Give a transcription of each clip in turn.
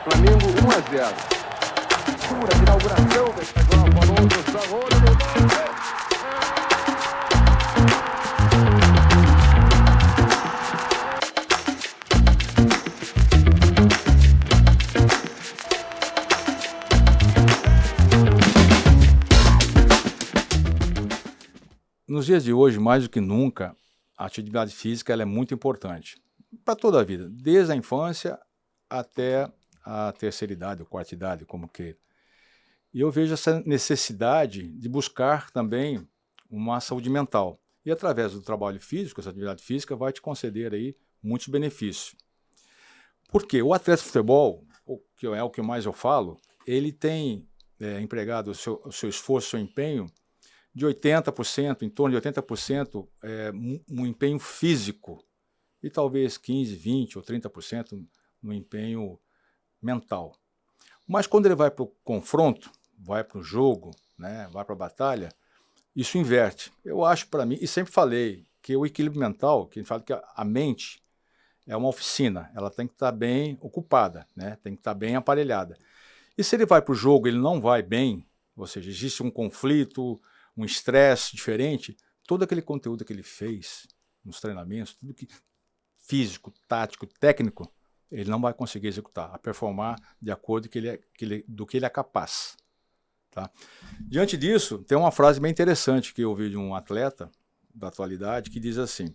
Flamengo 1-0. Pura de inauguração desta Copa, outro sabor. Nos dias de hoje, mais do que nunca, a atividade física ela é muito importante para toda a vida, desde a infância até a terceira idade, ou quarta idade, como queira. E eu vejo essa necessidade de buscar também uma saúde mental. E através do trabalho físico, essa atividade física vai te conceder aí muitos benefícios. Porque o atleta de futebol, o que é o que mais eu falo, ele tem empregado o seu esforço, o seu empenho, de 80%, em torno de 80% um empenho físico e talvez 15%, 20% ou 30% no empenho mental. Mas quando ele vai para o confronto, vai para o jogo, né, vai para a batalha, isso inverte. Eu acho para mim, e sempre falei, que o equilíbrio mental, que a gente fala que a mente é uma oficina, ela tem que estar bem ocupada, né, tem que estar bem aparelhada. E se ele vai para o jogo e ele não vai bem, ou seja, existe um conflito, um estresse diferente, todo aquele conteúdo que ele fez nos treinamentos, tudo que físico, tático, técnico, ele não vai conseguir executar, a performar de acordo do que ele é capaz. Tá? Diante disso, tem uma frase bem interessante que eu ouvi de um atleta da atualidade que diz assim: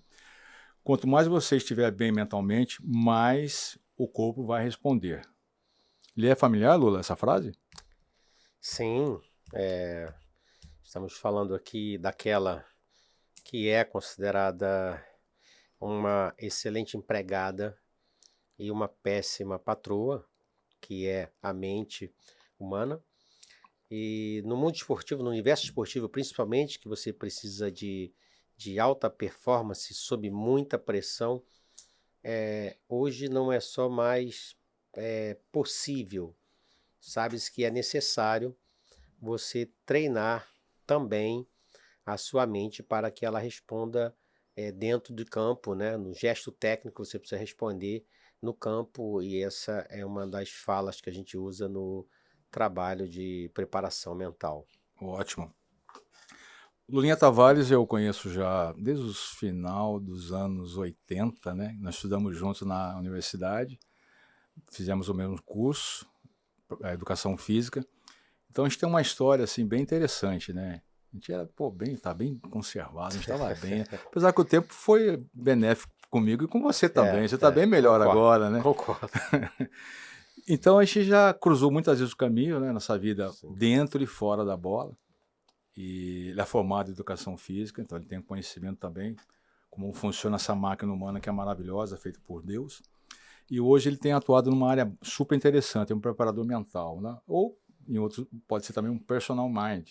quanto mais você estiver bem mentalmente, mais o corpo vai responder. Lhe é familiar, Lula, essa frase? Sim, estamos falando aqui daquela que é considerada uma excelente empregada e uma péssima patroa, que é a mente humana. E no mundo esportivo, no universo esportivo principalmente, que você precisa de alta performance sob muita pressão, hoje não é só mais possível, sabes que é necessário você treinar também a sua mente para que ela responda dentro do campo, né? No gesto técnico você precisa responder no campo, e essa é uma das falas que a gente usa no trabalho de preparação mental. Ótimo. Lulinha Tavares eu conheço já desde o final dos anos 80, né? Nós estudamos juntos na universidade, fizemos o mesmo curso, a educação física. Então a gente tem uma história assim bem interessante, né? A gente era tá bem conservado, a gente estava bem. Apesar que o tempo foi benéfico comigo e com você também. Você está bem melhor concordo, agora, né? Concordo. Então a gente já cruzou muitas vezes o caminho, né? Nossa vida Sim. dentro e fora da bola. E ele é formado em educação física, então ele tem conhecimento também como funciona essa máquina humana que é maravilhosa, feita por Deus. E hoje ele tem atuado numa área super interessante, é um preparador mental, né? Ou em outros, pode ser também um personal mind,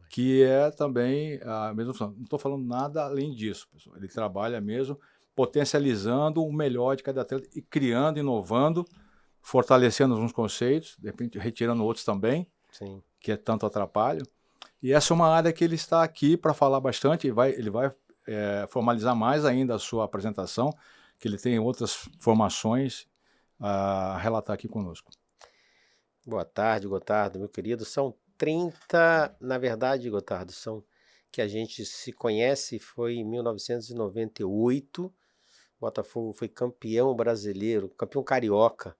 que é também a mesma função. Não estou falando nada além disso, pessoal. Ele trabalha mesmo potencializando o melhor de cada atleta e criando, inovando, fortalecendo uns conceitos, de repente retirando outros também, Sim. que é tanto atrapalho. E essa é uma área que ele está aqui para falar bastante, ele vai formalizar mais ainda a sua apresentação, que ele tem outras formações a relatar aqui conosco. Boa tarde, Gotardo, meu querido. São 30, na verdade, Gotardo, são que a gente se conhece, foi em 1998. Botafogo foi campeão brasileiro, campeão carioca,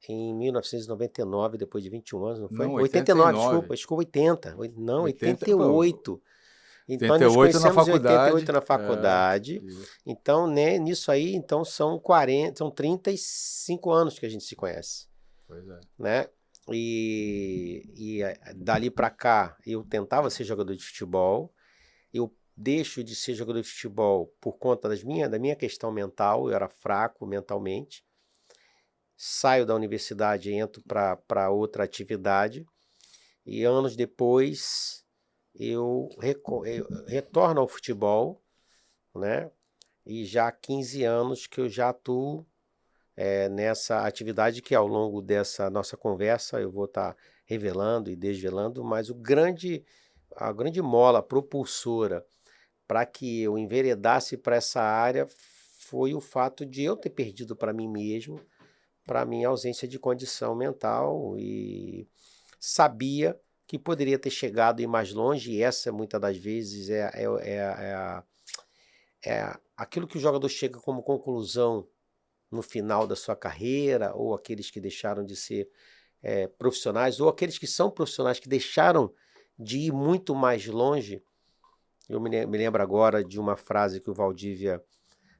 em 1999, depois de 21 anos, não foi? Não, 89, 89. desculpa, 80. Não, 80, 88. Então, 88 nos conhecemos na faculdade. Em 88 na faculdade. Então, né, nisso aí, então são 35 anos que a gente se conhece. Pois é. Né? E dali para cá, eu tentava ser jogador de futebol. Eu deixo de ser jogador de futebol por conta da minha questão mental. Eu era fraco mentalmente. Saio da universidade e entro para outra atividade. E anos depois eu retorno ao futebol, né? E já há 15 anos que eu já atuo nessa atividade, que ao longo dessa nossa conversa eu vou estar revelando e desvelando, mas a grande mola propulsora para que eu enveredasse para essa área foi o fato de eu ter perdido para mim mesmo para a minha ausência de condição mental e sabia que poderia ter chegado e ir mais longe, e essa muitas das vezes é aquilo que o jogador chega como conclusão no final da sua carreira, ou aqueles que deixaram de ser profissionais, ou aqueles que são profissionais que deixaram de ir muito mais longe. Eu me lembro agora de uma frase que o Valdívia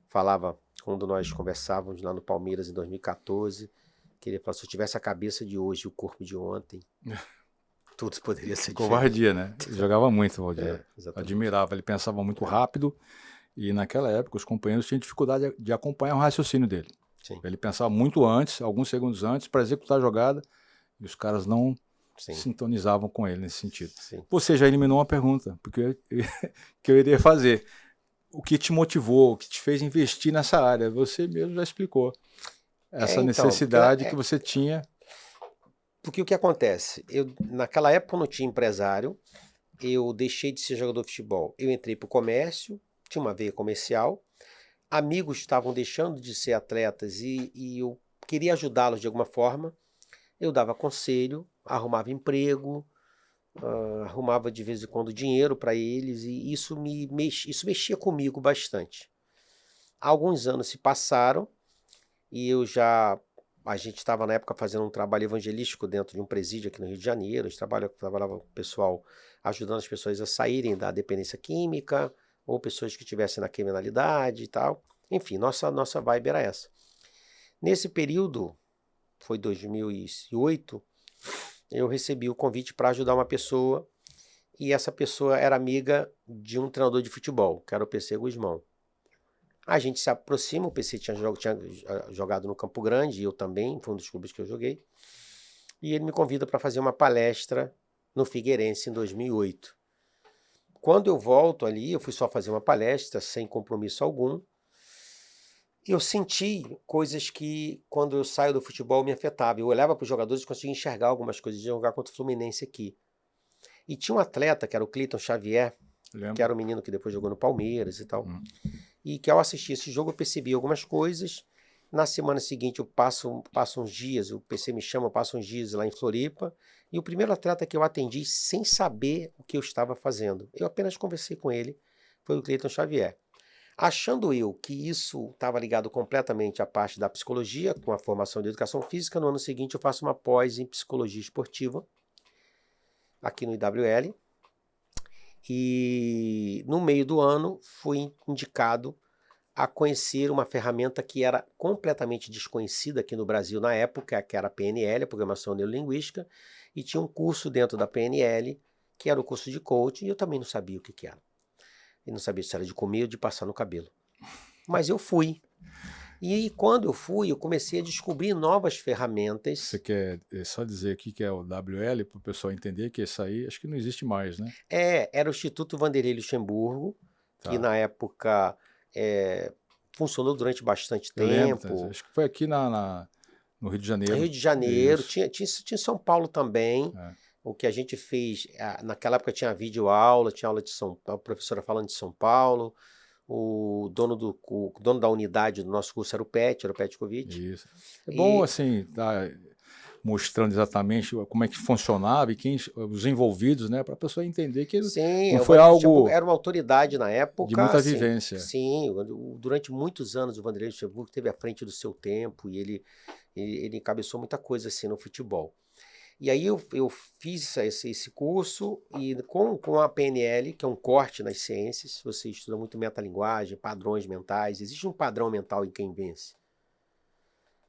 falava quando nós conversávamos lá no Palmeiras em 2014, que ele falou: se eu tivesse a cabeça de hoje e o corpo de ontem, tudo poderia ser diferente. Covardia, né? Ele jogava muito, Valdívia. Exatamente. Admirava, ele pensava muito rápido, e naquela época os companheiros tinham dificuldade de acompanhar o raciocínio dele. Sim. Ele pensava muito antes, alguns segundos antes, para executar a jogada, e os caras não sintonizavam com ele nesse sentido. Sim. Você já eliminou uma pergunta que eu iria fazer. O que te motivou, o que te fez investir nessa área? Você mesmo já explicou. Essa necessidade que você tinha. Porque o que acontece? Naquela época eu não tinha empresário, eu deixei de ser jogador de futebol. Eu entrei para o comércio, tinha uma veia comercial, amigos estavam deixando de ser atletas e eu queria ajudá-los de alguma forma. Eu dava conselho, arrumava emprego, arrumava de vez em quando dinheiro para eles, e isso mexia comigo bastante. Alguns anos se passaram e a gente estava na época fazendo um trabalho evangelístico dentro de um presídio aqui no Rio de Janeiro. A gente trabalhava com o pessoal, ajudando as pessoas a saírem da dependência química, ou pessoas que estivessem na criminalidade e tal. Enfim, nossa vibe era essa. Nesse período, foi 2008, eu recebi o convite para ajudar uma pessoa, e essa pessoa era amiga de um treinador de futebol, que era o PC Guzmão. A gente se aproxima, o PC tinha jogado no Campo Grande, e eu também, foi um dos clubes que eu joguei, e ele me convida para fazer uma palestra no Figueirense em 2008. Quando eu volto ali, eu fui só fazer uma palestra, sem compromisso algum. Eu senti coisas que, quando eu saio do futebol, me afetavam. Eu olhava para os jogadores e conseguia enxergar algumas coisas de jogar contra o Fluminense aqui. E tinha um atleta, que era o Cleiton Xavier, que era o menino que depois jogou no Palmeiras e tal. E que ao assistir esse jogo eu percebi algumas coisas. Na semana seguinte eu passo uns dias, o PC me chama, eu passo uns dias lá em Floripa. E o primeiro atleta que eu atendi sem saber o que eu estava fazendo, eu apenas conversei com ele, foi o Cleiton Xavier. Achando eu que isso estava ligado completamente à parte da psicologia, com a formação de educação física, no ano seguinte eu faço uma pós em psicologia esportiva, aqui no IWL, e no meio do ano fui indicado a conhecer uma ferramenta que era completamente desconhecida aqui no Brasil na época, que era a PNL, a Programação Neurolinguística, e tinha um curso dentro da PNL, que era o curso de coaching, e eu também não sabia o que era. Eu não sabia se era de comer ou de passar no cabelo. Mas eu fui. E quando eu fui, eu comecei a descobrir novas ferramentas. Você quer só dizer aqui que é o WL, para o pessoal entender que isso aí acho que não existe mais, né? Era o Instituto Vanderlei Luxemburgo, que na época funcionou durante bastante tempo. Lembro, acho que foi aqui no Rio de Janeiro. Rio de Janeiro, tinha em São Paulo também. O que a gente fez, naquela época tinha videoaula, tinha aula de a professora falando de São Paulo, o dono da unidade do nosso curso era o Petkovic. Isso. É bom, assim, tá mostrando exatamente como é que funcionava e os envolvidos, né, para a pessoa entender que não foi algo... Era uma autoridade na época. De muita vivência. Sim, durante muitos anos o Vanderlei Luxemburgo esteve à frente do seu tempo e ele encabeçou muita coisa assim no futebol. E aí eu fiz esse curso e com a PNL, que é um corte nas ciências, você estuda muito metalinguagem, padrões mentais, existe um padrão mental em quem vence.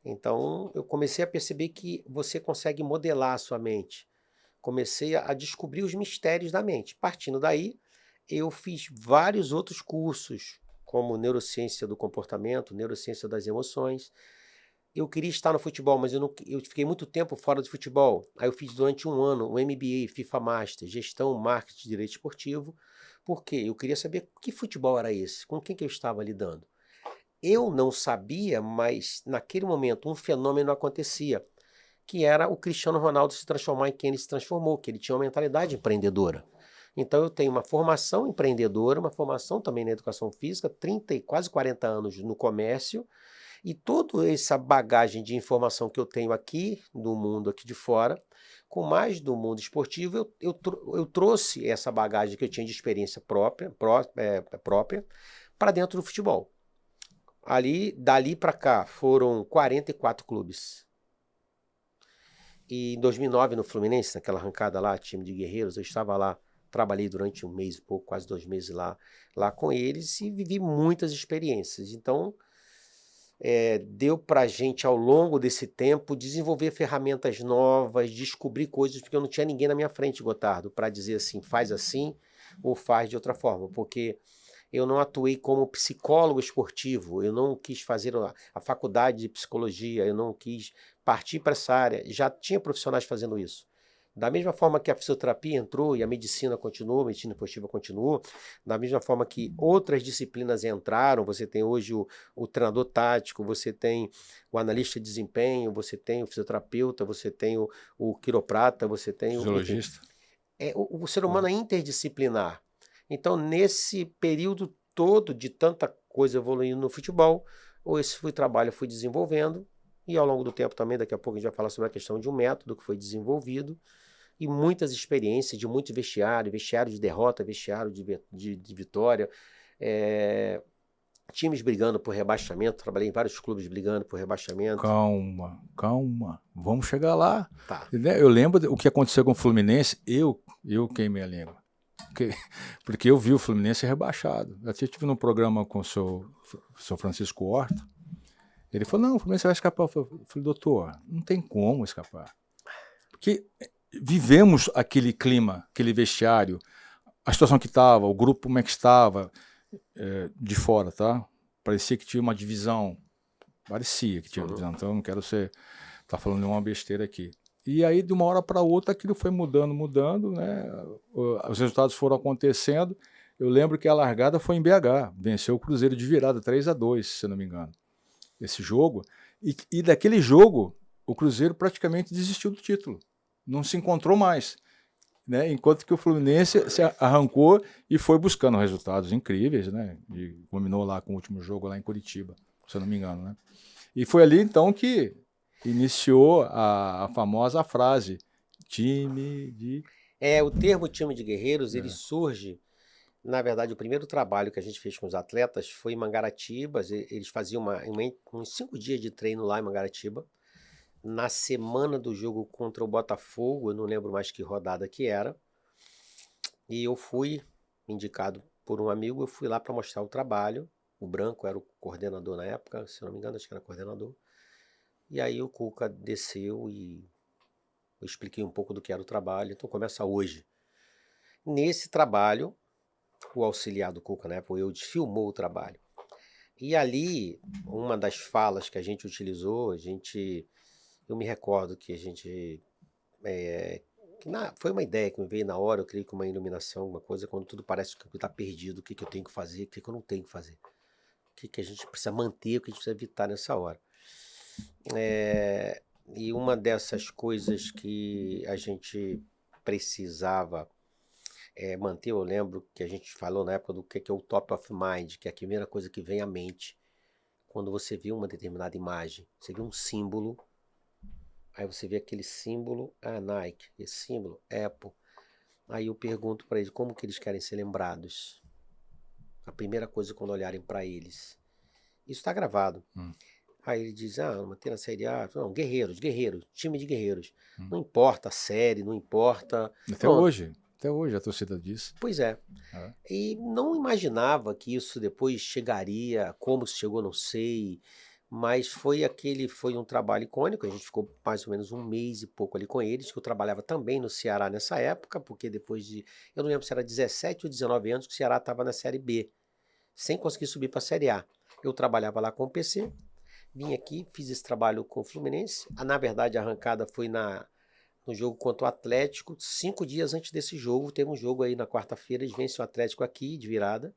Então eu comecei a perceber que você consegue modelar a sua mente. Comecei a descobrir os mistérios da mente. Partindo daí, eu fiz vários outros cursos, como neurociência do comportamento, neurociência das emoções. Eu queria estar no futebol, mas eu fiquei muito tempo fora do futebol. Aí eu fiz durante um ano um MBA, FIFA Master, Gestão, Marketing e Direito Esportivo, porque eu queria saber que futebol era esse, com quem que eu estava lidando. Eu não sabia, mas naquele momento um fenômeno acontecia, que era o Cristiano Ronaldo se transformar em quem ele se transformou, que ele tinha uma mentalidade empreendedora. Então eu tenho uma formação empreendedora, uma formação também na educação física, 30 e quase 40 anos no comércio, E toda essa bagagem de informação que eu tenho aqui no mundo aqui de fora, com mais do mundo esportivo, eu trouxe essa bagagem que eu tinha de experiência própria para dentro do futebol. Dali para cá, foram 44 clubes. E em 2009, no Fluminense, naquela arrancada lá, time de guerreiros, eu estava lá, trabalhei durante um mês e pouco, quase 2 meses lá com eles e vivi muitas experiências. Então, deu para a gente, ao longo desse tempo, desenvolver ferramentas novas, descobrir coisas, porque eu não tinha ninguém na minha frente, Gotardo, para dizer assim ou faz de outra forma, porque eu não atuei como psicólogo esportivo, eu não quis fazer a faculdade de psicologia, eu não quis partir para essa área, já tinha profissionais fazendo isso. Da mesma forma que a fisioterapia entrou e a medicina continuou, a medicina esportiva continuou, da mesma forma que outras disciplinas entraram, você tem hoje o treinador tático, você tem o analista de desempenho, você tem o fisioterapeuta, você tem o quiroprata, você tem Fisiologista. o ser humano é interdisciplinar. Então, nesse período todo de tanta coisa evoluindo no futebol, esse trabalho eu fui desenvolvendo, e ao longo do tempo também, daqui a pouco a gente vai falar sobre a questão de um método que foi desenvolvido, e muitas experiências de muito vestiário de derrota, vestiário de vitória, times brigando por rebaixamento, trabalhei em vários clubes brigando por rebaixamento. Calma, vamos chegar lá. Tá. Eu lembro o que aconteceu com o Fluminense, eu queimei a língua. Porque eu vi o Fluminense rebaixado. Eu até estive num programa com o seu Francisco Horta. Ele falou, não, o Fluminense vai escapar. Eu falei, doutor, não tem como escapar. Porque vivemos aquele clima, aquele vestiário, a situação que estava, o grupo como é que estava, de fora, tá? Parecia que tinha uma divisão. Parecia que tinha uma divisão. Então eu não quero tá falando nenhuma besteira aqui. E aí, de uma hora para outra, aquilo foi mudando, né? Os resultados foram acontecendo. Eu lembro que a largada foi em BH. Venceu o Cruzeiro de virada, 3-2, se eu não me engano. Esse jogo. E daquele jogo, o Cruzeiro praticamente desistiu do título. Não se encontrou mais. Né? Enquanto que o Fluminense se arrancou e foi buscando resultados incríveis, né? E culminou lá com o último jogo lá em Curitiba, se eu não me engano, né? E foi ali, então, que iniciou a famosa frase, time de... O termo time de guerreiros, ele surge, na verdade, o primeiro trabalho que a gente fez com os atletas foi em Mangaratiba, eles faziam uns 5 dias de treino lá em Mangaratiba, na semana do jogo contra o Botafogo, eu não lembro mais que rodada que era, e eu fui indicado por um amigo, eu fui lá para mostrar o trabalho, o Branco era o coordenador na época, se não me engano, acho que era coordenador, e aí o Cuca desceu e eu expliquei um pouco do que era o trabalho, então começa hoje. Nesse trabalho, o auxiliar do Cuca, né, o Eudes, filmou o trabalho. E ali, uma das falas que a gente utilizou, eu me recordo que a gente, foi uma ideia que me veio na hora, eu creio que uma iluminação, uma coisa, quando tudo parece que está perdido, o que eu tenho que fazer, o que eu não tenho que fazer, o que a gente precisa manter, o que a gente precisa evitar nessa hora. E uma dessas coisas que a gente precisava manter, eu lembro que a gente falou na época do que é o top of mind, que é a primeira coisa que vem à mente quando você vê uma determinada imagem. Você vê um símbolo, aí você vê aquele símbolo, Nike, esse símbolo, Apple. Aí eu pergunto para eles como que eles querem ser lembrados. A primeira coisa quando olharem para eles. Isso está gravado. Aí ele diz, manter na Série A. Não, guerreiros, time de guerreiros. Não importa a série, não importa... Até hoje a torcida diz. Pois é. E não imaginava que isso depois chegaria, como chegou, não sei, mas foi um trabalho icônico, a gente ficou mais ou menos 1 mês e pouco ali com eles, que eu trabalhava também no Ceará nessa época, porque depois eu não lembro se era 17 ou 19 anos que o Ceará estava na Série B, sem conseguir subir para a Série A. Eu trabalhava lá com o PC, vim aqui, fiz esse trabalho com o Fluminense, na verdade a arrancada foi no jogo contra o Atlético, 5 dias antes desse jogo, teve um jogo aí na quarta-feira, eles vencem o Atlético aqui de virada,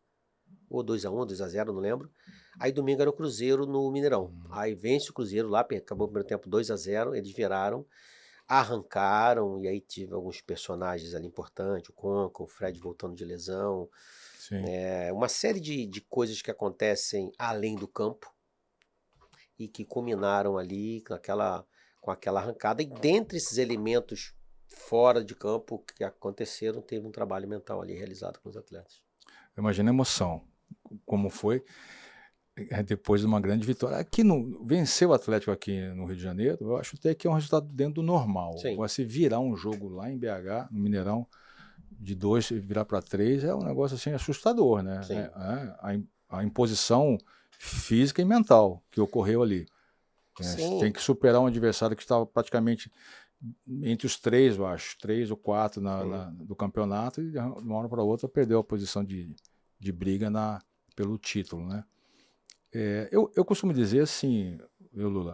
ou 2-1, 2-0, não lembro. Aí domingo era o Cruzeiro no Mineirão. Aí vence o Cruzeiro lá, acabou o primeiro tempo 2-0, eles viraram, arrancaram, e aí tive alguns personagens ali importantes, o Conca, o Fred voltando de lesão, uma série de coisas que acontecem além do campo. e que culminaram ali com aquela arrancada. E dentre esses elementos fora de campo que aconteceram, teve um trabalho mental ali realizado com os atletas. Imagina a emoção, como foi depois de uma grande vitória. Vencer o Atlético aqui no Rio de Janeiro, eu acho até que é um resultado dentro do normal. Sim. Você virar um jogo lá em BH, no Mineirão, de 2 virar para 3, é um negócio assim assustador, né? Sim. A imposição física e mental que ocorreu ali. Você tem que superar um adversário que estava praticamente entre os 3, eu acho, 3 ou 4 do campeonato, e de uma hora para outra perdeu a posição de briga pelo título, né? Eu costumo dizer assim, Lula,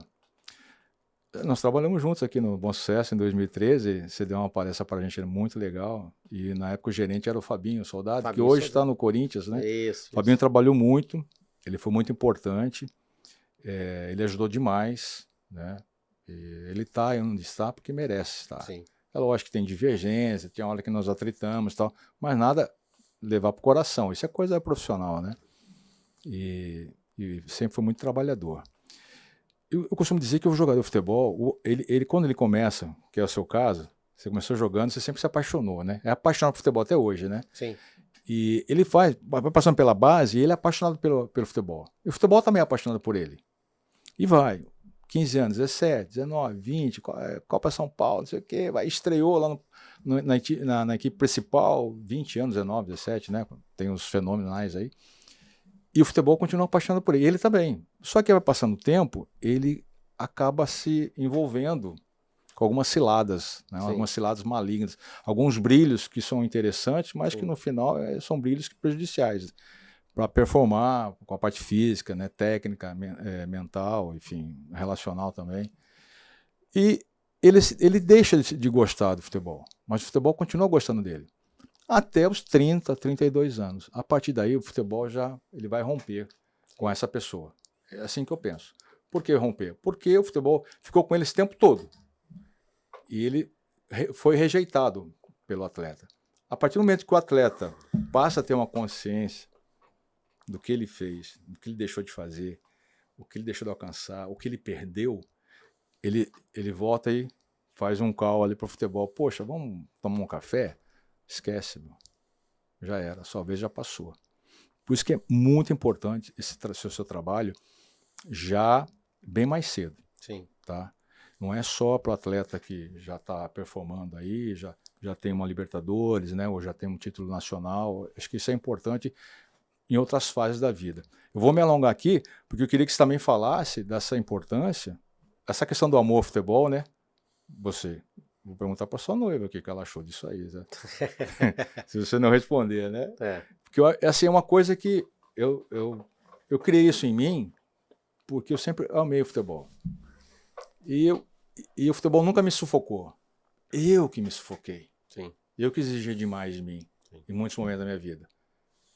nós trabalhamos juntos aqui no Bom Sucesso em 2013, você deu uma palestra para a gente, era muito legal, e na época o gerente era o Fabinho Soldado, que hoje está no Corinthians, né? Isso. Fabinho trabalhou muito, ele foi muito importante, ele ajudou demais, né? Ele está onde está porque merece estar. Sim. É lógico que tem divergência, tem hora que nós atritamos e tal, mas nada levar para o coração. Isso é coisa profissional, né? E sempre foi muito trabalhador. Eu costumo dizer que o jogador de futebol, ele quando ele começa, que é o seu caso, você começou jogando, você sempre se apaixonou, né? É apaixonado por futebol até hoje, né? Sim. E ele vai passando pela base e ele é apaixonado pelo futebol. E o futebol também é apaixonado por ele. E vai. 15 anos, 17, 19, 20, Copa São Paulo, não sei o quê, estreou lá na equipe principal, 20 anos, 19, 17, né? Tem os fenomenais aí. E o futebol continua apaixonado por ele. Ele também. Só que vai passando o tempo, ele acaba se envolvendo com algumas ciladas, né? Algumas ciladas malignas, alguns brilhos que são interessantes, mas que no final são brilhos prejudiciais para performar com a parte física, né, técnica, mental, enfim, relacional também. E ele deixa de gostar do futebol, mas o futebol continua gostando dele. Até os 30, 32 anos. A partir daí, o futebol ele vai romper com essa pessoa. É assim que eu penso. Por que romper? Porque o futebol ficou com ele esse tempo todo. E ele foi rejeitado pelo atleta. A partir do momento que o atleta passa a ter uma consciência do que ele fez, do que ele deixou de fazer, o que ele deixou de alcançar, o que ele perdeu, ele volta e faz um call ali para o futebol. Poxa, vamos tomar um café? Esquece, meu. Já era, sua vez já passou. Por isso que é muito importante esse seu trabalho já bem mais cedo. Sim. Tá? Não é só para o atleta que já está performando aí, já tem uma Libertadores, né, ou já tem um título nacional. Acho que isso é importante em outras fases da vida. Eu vou me alongar aqui, porque eu queria que você também falasse dessa importância, essa questão do amor ao futebol, né? Vou perguntar para sua noiva o que ela achou disso aí, né? Se você não responder, né? Porque assim, é uma coisa que eu criei isso em mim, porque eu sempre amei o futebol. E o futebol nunca me sufocou. Eu que me sufoquei. Sim. Eu que exigi demais de mim, em muitos momentos da minha vida.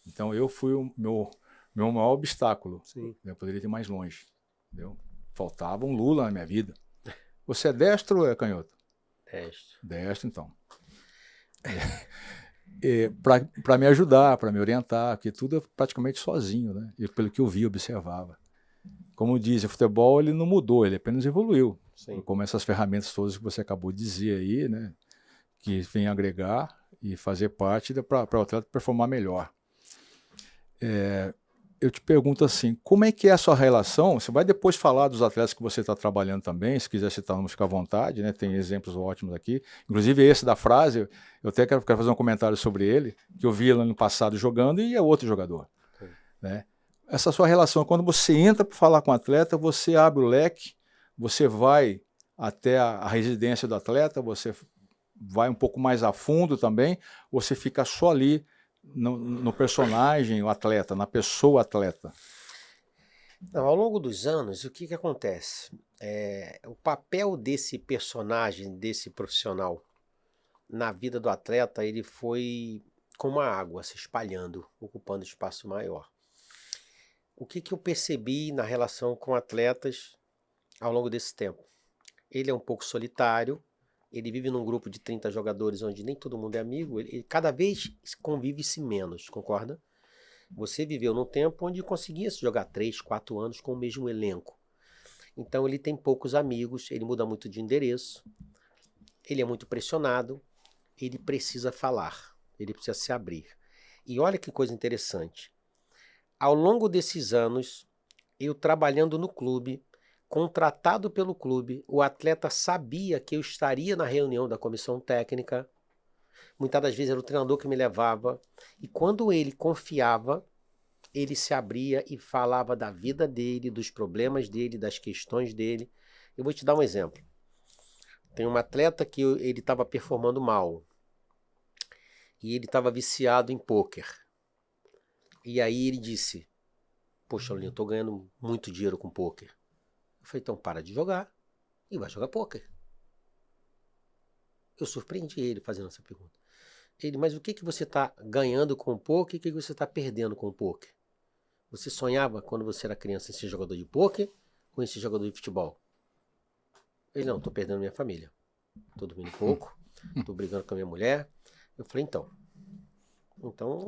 Então eu fui o meu maior obstáculo. Sim. Eu poderia ir mais longe. Entendeu? Faltava um Lula na minha vida. Você é destro ou é canhoto? Destro. Destro, então. Para me ajudar, para me orientar, porque tudo é praticamente sozinho, né? E pelo que eu vi, observava. Como diz, o futebol ele não mudou, ele apenas evoluiu. Sim. Como essas ferramentas todas que você acabou de dizer aí, né? Que vem agregar e fazer parte para o atleta performar melhor. Eu te pergunto assim, como é que é a sua relação? Você vai depois falar dos atletas que você está trabalhando também, se quiser citar, não fica à vontade, né? Tem exemplos ótimos aqui. Inclusive esse da frase, eu até quero fazer um comentário sobre ele, que eu vi ele no passado jogando e é outro jogador. Né? Essa sua relação, quando você entra para falar com o atleta, você abre o leque, você vai até a residência do atleta, você vai um pouco mais a fundo também, você fica só ali no personagem, o atleta, na pessoa atleta? Não, ao longo dos anos, o que acontece? O papel desse personagem, desse profissional, na vida do atleta, ele foi como a água se espalhando, ocupando espaço maior. O que eu percebi na relação com atletas ao longo desse tempo? Ele é um pouco solitário, ele vive num grupo de 30 jogadores onde nem todo mundo é amigo, ele cada vez convive-se menos, concorda? Você viveu num tempo onde conseguia se jogar 3, 4 anos com o mesmo elenco. Então ele tem poucos amigos, ele muda muito de endereço, ele é muito pressionado, ele precisa falar, ele precisa se abrir. E olha que coisa interessante. Ao longo desses anos, eu trabalhando no clube, contratado pelo clube, o atleta sabia que eu estaria na reunião da comissão técnica. Muitas das vezes era o treinador que me levava. E quando ele confiava, ele se abria e falava da vida dele, dos problemas dele, das questões dele. Eu vou te dar um exemplo. Tem um atleta que ele estava performando mal. E ele estava viciado em pôquer. E aí ele disse, poxa, Laulinho, eu estou ganhando muito dinheiro com pôquer. Eu falei, então para de jogar e vai jogar pôquer. Eu surpreendi ele fazendo essa pergunta. Ele, mas o que você está ganhando com o pôquer e o que você está perdendo com o pôquer? Você sonhava quando você era criança em ser jogador de pôquer ou em ser jogador de futebol? Ele, não, estou perdendo minha família. Estou dormindo pouco, estou brigando com a minha mulher. Eu falei, então...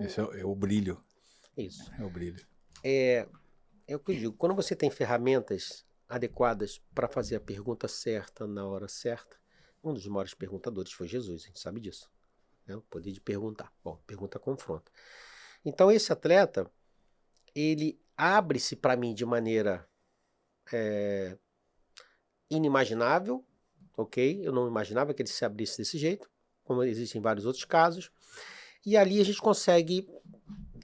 Esse é o brilho. Isso. É o brilho. É o que eu digo, quando você tem ferramentas adequadas para fazer a pergunta certa na hora certa, um dos maiores perguntadores foi Jesus, a gente sabe disso. Né? O poder de perguntar. Bom, pergunta confronta. Então esse atleta, ele abre-se para mim de maneira inimaginável, ok? Eu não imaginava que ele se abrisse desse jeito, como existem vários outros casos. E ali a gente consegue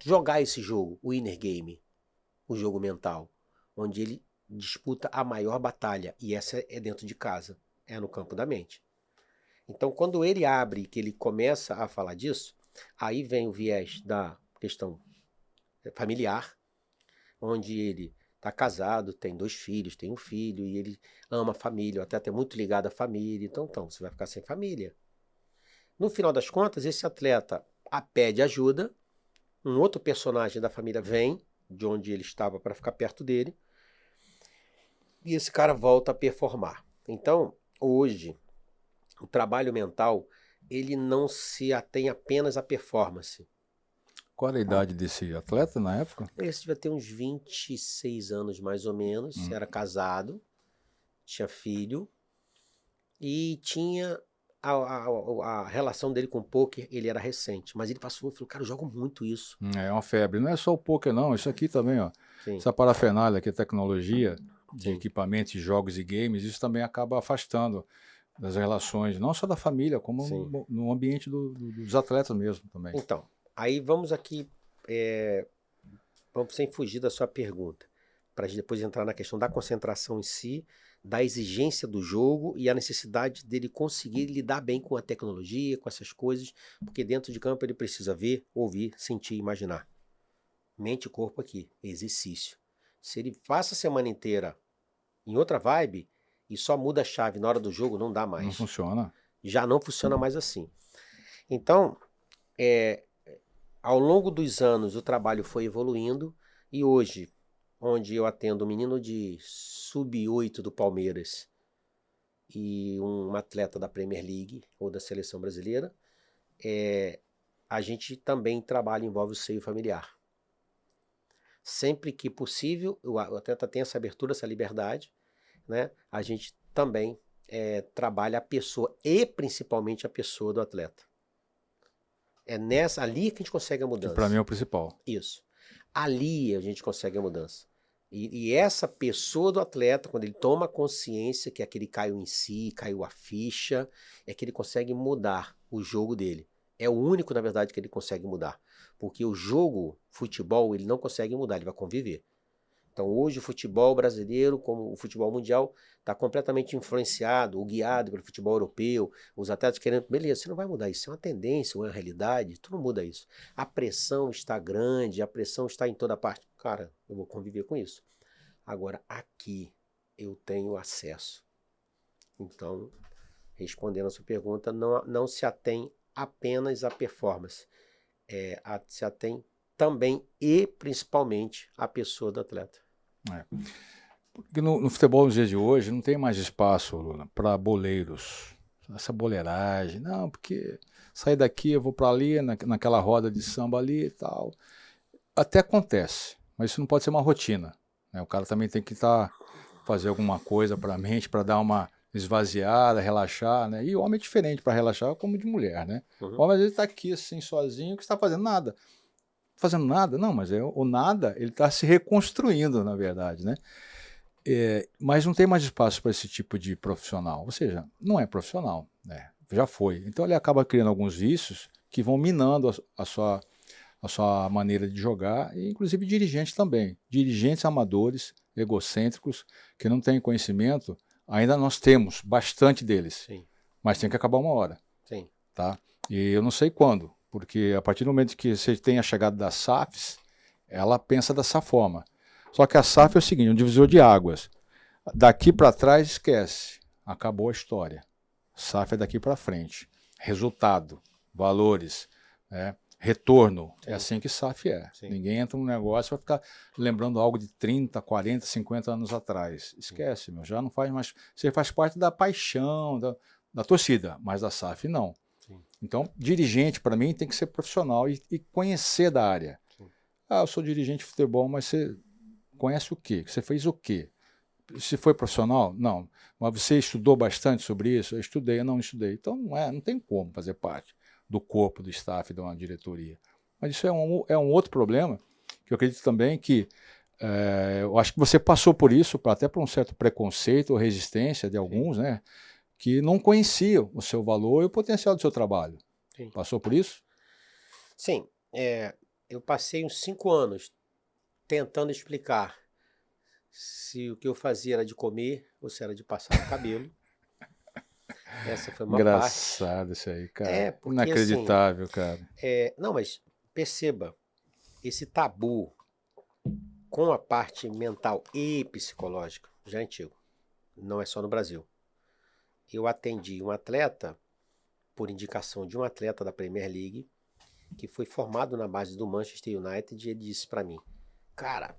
jogar esse jogo, o inner game, o jogo mental, onde ele disputa a maior batalha, e essa é dentro de casa, é no campo da mente. Então, quando ele abre, que ele começa a falar disso, aí vem o viés da questão familiar, onde ele está casado, tem 2 filhos, tem um filho, e ele ama a família, até é muito ligado à família, então você vai ficar sem família. No final das contas, esse atleta pede ajuda, um outro personagem da família vem de onde ele estava para ficar perto dele, e esse cara volta a performar. Então, hoje, o trabalho mental, ele não se atém apenas à performance. Qual era a idade desse atleta na época? Esse devia ter uns 26 anos, mais ou menos, era casado, tinha filho, e tinha... A relação dele com o poker, ele era recente, mas ele passou, falou, cara, eu jogo muito isso. É uma febre. Não é só o poker, não. Isso aqui também, ó. Sim. Essa parafernália aqui, tecnologia, de Sim. equipamentos, jogos e games, isso também acaba afastando das relações, não só da família, como no ambiente dos atletas mesmo também. Então, aí vamos aqui, vamos sem fugir da sua pergunta, para depois entrar na questão da concentração em si, da exigência do jogo e a necessidade dele conseguir lidar bem com a tecnologia, com essas coisas, porque dentro de campo ele precisa ver, ouvir, sentir, imaginar. Mente e corpo aqui, exercício. Se ele passa a semana inteira em outra vibe e só muda a chave na hora do jogo, não dá mais. Não funciona. Já não funciona mais assim. Então, ao longo dos anos o trabalho foi evoluindo e hoje, onde eu atendo um menino de sub-8 do Palmeiras e um atleta da Premier League ou da seleção brasileira, a gente também trabalha, envolve o seio familiar. Sempre que possível, o atleta tem essa abertura, essa liberdade, né? A gente também trabalha a pessoa e principalmente a pessoa do atleta. É ali que a gente consegue a mudança. Para mim é o principal. Isso. Ali a gente consegue a mudança. E essa pessoa do atleta, quando ele toma consciência que aquele caiu em si, caiu a ficha, é que ele consegue mudar o jogo dele. É o único, na verdade, que ele consegue mudar. Porque o jogo, futebol, ele não consegue mudar, ele vai conviver. Então hoje o futebol brasileiro, como o futebol mundial, está completamente influenciado ou guiado pelo futebol europeu, os atletas querendo, beleza, você não vai mudar isso, é uma tendência ou é uma realidade, tu não muda isso. A pressão está grande, a pressão está em toda parte. Cara, eu vou conviver com isso. Agora, aqui eu tenho acesso. Então, respondendo a sua pergunta, não se atém apenas à performance, se atém também e principalmente à pessoa do atleta. Porque no futebol nos dias de hoje não tem mais espaço, Lula, para boleiros. Essa boleiragem, não, porque sair daqui eu vou para ali, naquela roda de samba ali e tal. Até acontece, mas isso não pode ser uma rotina, né? O cara também tem que estar fazer alguma coisa para a mente, para dar uma esvaziada, relaxar, né? E homem é diferente para relaxar como de mulher, né? O homem às vezes está aqui assim sozinho, que está fazendo nada. Fazendo nada? Não, mas o nada, ele está se reconstruindo, na verdade, né? Mas não tem mais espaço para esse tipo de profissional. Ou seja, não é profissional, né? Já foi. Então ele acaba criando alguns vícios que vão minando a sua maneira de jogar, e inclusive dirigentes também. Dirigentes amadores, egocêntricos, que não têm conhecimento, ainda nós temos bastante deles. Sim. Mas tem que acabar uma hora. Sim. Tá? E eu não sei quando, porque a partir do momento que você tem a chegada das SAFs, ela pensa dessa forma. Só que a SAF é o seguinte, um divisor de águas. Daqui para trás, esquece. Acabou a história. SAF é daqui para frente. Resultado, valores, né? Retorno. Sim. É assim que SAF é. Sim. Ninguém entra num negócio e vai ficar lembrando algo de 30, 40, 50 anos atrás. Esquece, meu, já não faz mais. Você faz parte da paixão, da torcida, mas da SAF não. Sim. Então, dirigente, para mim, tem que ser profissional e conhecer da área. Sim. Ah, eu sou dirigente de futebol, mas você conhece o quê? Você fez o quê? Se foi profissional? Não. Mas você estudou bastante sobre isso? Eu estudei, eu não estudei. Então, não tem como fazer parte do corpo, do staff, de uma diretoria. Mas isso é um outro problema, que eu acredito também que eu acho que você passou por isso, até por um certo preconceito ou resistência de alguns, Sim. né, que não conheciam o seu valor e o potencial do seu trabalho. Sim. Passou por isso? Sim. Eu passei uns 5 anos tentando explicar se o que eu fazia era de comer ou se era de passar no cabelo. Essa foi uma Engraçado isso aí, cara. Porque, inacreditável, assim, cara. Não, mas perceba, esse tabu com a parte mental e psicológica já é antigo. Não é só no Brasil. Eu atendi um atleta, por indicação de um atleta da Premier League, que foi formado na base do Manchester United, e ele disse para mim, cara,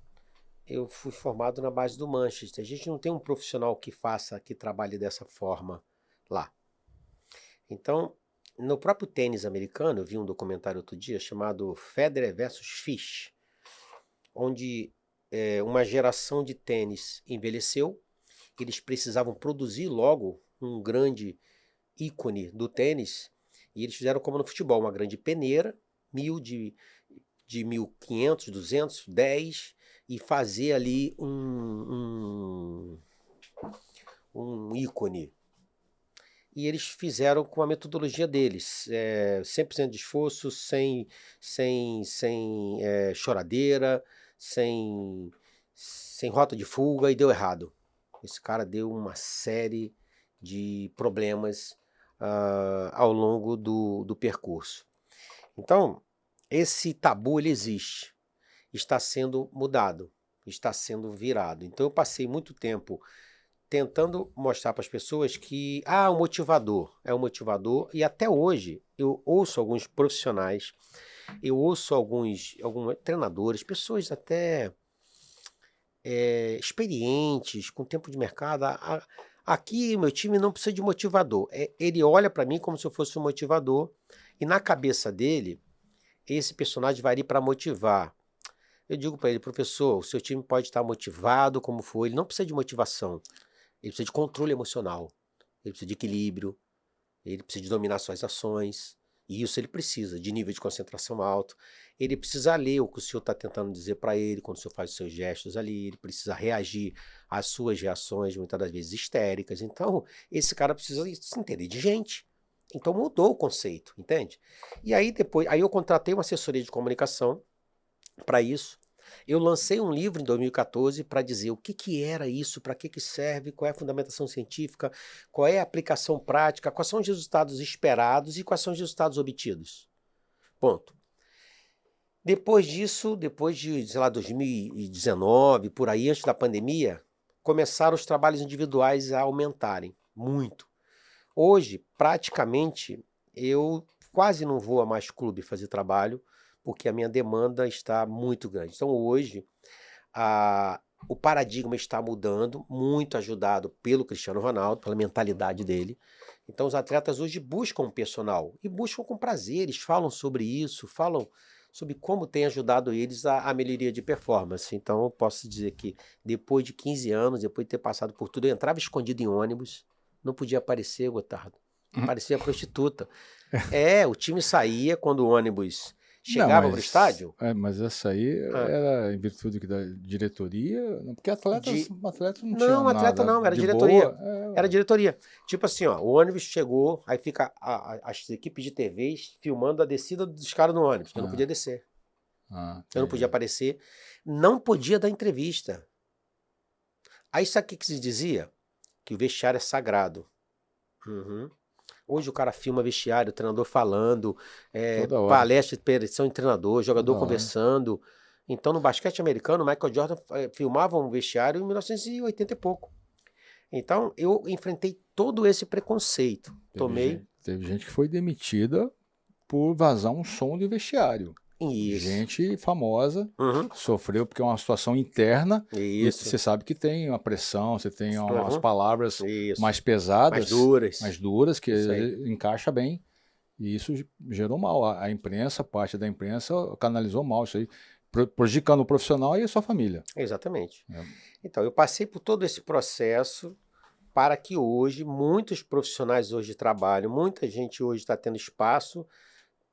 eu fui formado na base do Manchester, a gente não tem um profissional que trabalhe dessa forma lá. Então, no próprio tênis americano, eu vi um documentário outro dia chamado Federer versus Fish, onde uma geração de tênis envelheceu, eles precisavam produzir logo um grande ícone do tênis, e eles fizeram como no futebol, uma grande peneira, de 1.500, 200, 10, e fazer ali um ícone. E eles fizeram com a metodologia deles, 100% de esforço, sem choradeira, sem rota de fuga, e deu errado. Esse cara deu uma série de problemas ao longo do percurso. Então, esse tabu, ele existe, está sendo mudado, está sendo virado. Então, eu passei muito tempo tentando mostrar para as pessoas que o motivador é o motivador, e até hoje eu ouço alguns profissionais, eu ouço alguns treinadores, pessoas até experientes, com tempo de mercado. Aqui meu time não precisa de motivador. Ele olha para mim como se eu fosse um motivador, e na cabeça dele, esse personagem vai ali para motivar. Eu digo para ele, professor, o seu time pode estar motivado como for, ele não precisa de motivação. Ele precisa de controle emocional, ele precisa de equilíbrio, ele precisa de dominar suas ações, e isso ele precisa, de nível de concentração alto. Ele precisa ler o que o senhor está tentando dizer para ele, quando o senhor faz os seus gestos ali, ele precisa reagir às suas reações, muitas das vezes histéricas. Então, esse cara precisa se entender de gente. Então mudou o conceito, entende? E aí depois, eu contratei uma assessoria de comunicação para isso. Eu lancei um livro em 2014 para dizer o que era isso, para que serve, qual é a fundamentação científica, qual é a aplicação prática, quais são os resultados esperados e quais são os resultados obtidos. Ponto. Depois disso, depois de, 2019, por aí, antes da pandemia, começaram os trabalhos individuais a aumentarem muito. Hoje, praticamente, eu quase não vou a mais clube fazer trabalho, porque a minha demanda está muito grande. Então hoje o paradigma está mudando, muito ajudado pelo Cristiano Ronaldo, pela mentalidade dele. Então os atletas hoje buscam um personal, e buscam com prazer, eles falam sobre isso, falam sobre como tem ajudado eles a melhoria de performance. Então, eu posso dizer que depois de 15 anos, depois de ter passado por tudo, eu entrava escondido em ônibus, não podia aparecer, Gotardo. Parecia prostituta. O time saía quando o ônibus chegava para o estádio. Mas essa aí era em virtude da diretoria, porque atletas não tinham Não, atleta nada não, era de diretoria. boa. Era diretoria. Tipo assim, ó, o ônibus chegou, aí fica as equipes de TVs filmando a descida dos caras no ônibus. Eu não podia descer. Eu não podia aparecer. Não podia dar entrevista. Aí sabe o que se dizia? Que o vestiário é sagrado. Hoje o cara filma vestiário, o treinador falando, palestra de pressão em treinador, jogador conversando. Então, no basquete americano, o Michael Jordan filmava um vestiário em 1980 e pouco. Então, eu enfrentei todo esse preconceito. Teve gente que foi demitida por vazar um som de vestiário. Isso. Gente famosa sofreu porque é uma situação interna. E você sabe que tem uma pressão, você tem umas palavras mais pesadas, mais duras que encaixa bem. E isso gerou mal. A imprensa, parte da imprensa, canalizou mal isso aí, prejudicando o profissional e a sua família. Exatamente. Então, eu passei por todo esse processo para que hoje, muitos profissionais hoje trabalham, muita gente hoje está tendo espaço,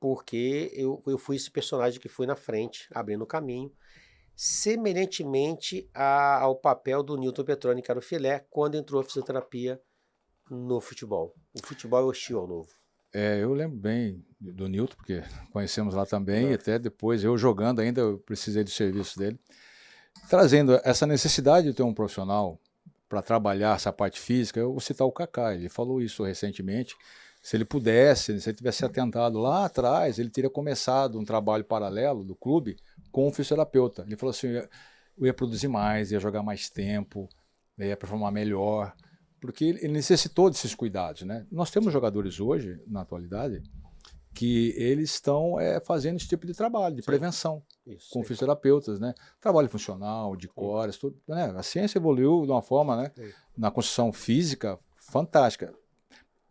porque eu fui esse personagem que fui na frente, abrindo o caminho, semelhantemente ao papel do Newton Petroni, que era o filé, quando entrou a fisioterapia no futebol. O futebol é hostil ao novo. Eu lembro bem do Newton, porque conhecemos lá também, e até depois, eu jogando ainda, eu precisei do serviço dele, trazendo essa necessidade de ter um profissional para trabalhar essa parte física. Eu vou citar o Kaká, ele falou isso recentemente. Se ele pudesse, se ele tivesse atentado lá atrás, ele teria começado um trabalho paralelo do clube com um fisioterapeuta. Ele falou assim, eu ia produzir mais, ia jogar mais tempo, ia performar melhor, porque ele necessitou desses cuidados, né? Nós temos jogadores hoje, na atualidade, que eles estão fazendo esse tipo de trabalho, de prevenção, com fisioterapeutas, né? Trabalho funcional, de cores, tudo, né? A ciência evoluiu de uma forma, né? Na construção física, fantástica.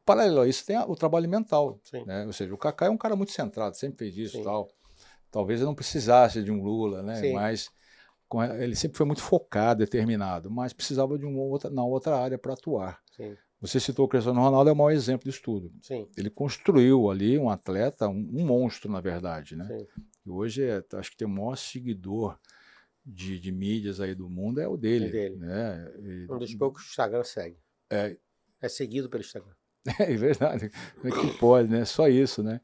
Paralelo a isso, tem o trabalho mental, né? Ou seja, o Kaká é um cara muito centrado, sempre fez isso e tal. Talvez ele não precisasse de um Lula, né? Mas ele sempre foi muito focado, determinado, mas precisava de na outra área para atuar. Você citou o Cristiano Ronaldo, é o maior exemplo disso tudo. Ele construiu ali um atleta, um monstro, na verdade, né? E hoje, acho que tem o maior seguidor de mídias aí do mundo é o dele. Né? Um dos poucos que o Instagram segue. É seguido pelo Instagram. É verdade. Como é que pode, né? Só isso, né?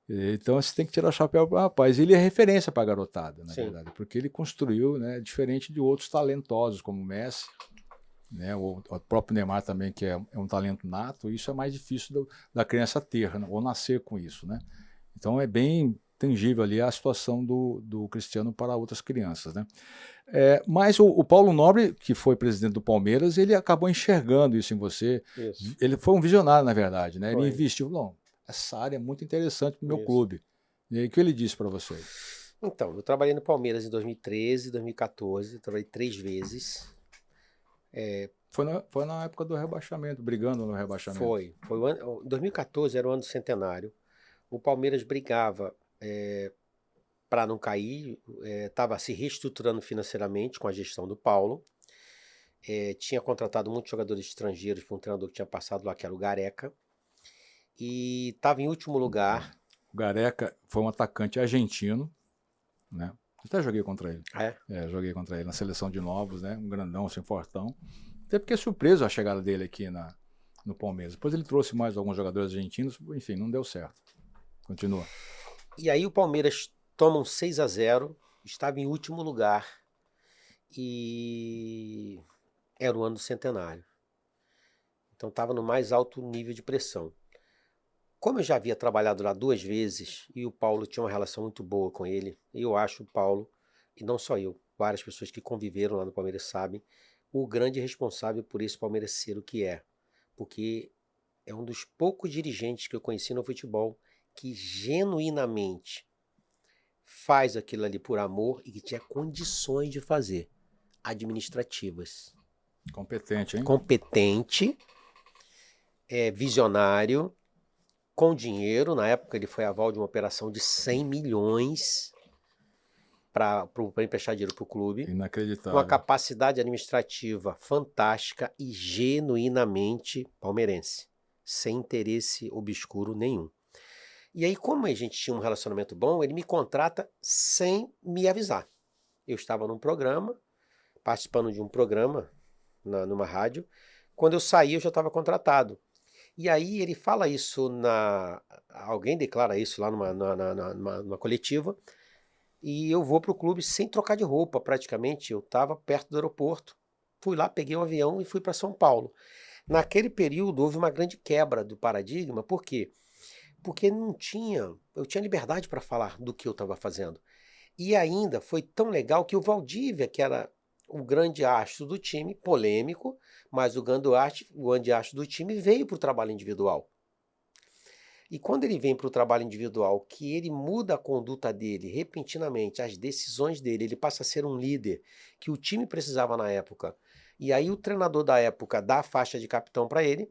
Então você tem que tirar o chapéu para o rapaz. Ele é referência para a garotada, na verdade, porque ele construiu, né, diferente de outros talentosos, como o Messi, né, o próprio Neymar também, que é um talento nato. Isso é mais difícil da criança ter, né, ou nascer com isso, né? Então é bem tangível ali a situação do Cristiano para outras crianças, né? Mas o Paulo Nobre, que foi presidente do Palmeiras, ele acabou enxergando isso em você. Ele foi um visionário, na verdade, né? Ele investiu, não, essa área é muito interessante para o meu clube. E aí, o que ele disse para você? Então, eu trabalhei no Palmeiras em 2013, 2014, trabalhei 3 vezes. Foi na época do rebaixamento, brigando no rebaixamento. Foi 2014 era o ano do centenário. O Palmeiras brigava para não cair, estava se reestruturando financeiramente com a gestão do Paulo. Tinha contratado muitos jogadores estrangeiros para um treinador que tinha passado lá, que era o Gareca. E estava em último lugar. O Gareca foi um atacante argentino, né? Até joguei contra ele. Joguei contra ele na seleção de novos, né? Um grandão, assim, fortão. Até porque é surpreso a chegada dele aqui no Palmeiras. Depois ele trouxe mais alguns jogadores argentinos, enfim, não deu certo. Continua. E aí o Palmeiras toma um 6-0, estava em último lugar e era o ano do centenário. Então estava no mais alto nível de pressão. Como eu já havia trabalhado lá 2 vezes e o Paulo tinha uma relação muito boa com ele, eu acho o Paulo, e não só eu, várias pessoas que conviveram lá no Palmeiras sabem, o grande responsável por esse Palmeiras ser o que é. Porque é um dos poucos dirigentes que eu conheci no futebol que genuinamente faz aquilo ali por amor e que tinha condições de fazer. Administrativas. Competente, hein? Competente, visionário, com dinheiro. Na época ele foi aval de uma operação de 100 milhões. para emprestar dinheiro para o clube, com Inacreditável. uma capacidade administrativa fantástica e genuinamente palmeirense, sem interesse obscuro nenhum. E aí, como a gente tinha um relacionamento bom, ele me contrata sem me avisar. Eu estava num programa, participando de um programa numa rádio. Quando eu saí, eu já estava contratado. E aí ele fala isso alguém declara isso lá numa coletiva, e eu vou para o clube sem trocar de roupa, praticamente. Eu estava perto do aeroporto. Fui lá, peguei um avião e fui para São Paulo. Naquele período, houve uma grande quebra do paradigma. Por quê? Porque eu tinha liberdade para falar do que eu estava fazendo. E ainda foi tão legal que o Valdívia, que era o grande astro do time, polêmico, mas o grande astro do time veio para o trabalho individual. E quando ele vem para o trabalho individual, que ele muda a conduta dele repentinamente, as decisões dele, ele passa a ser um líder que o time precisava na época. E aí o treinador da época dá a faixa de capitão para ele.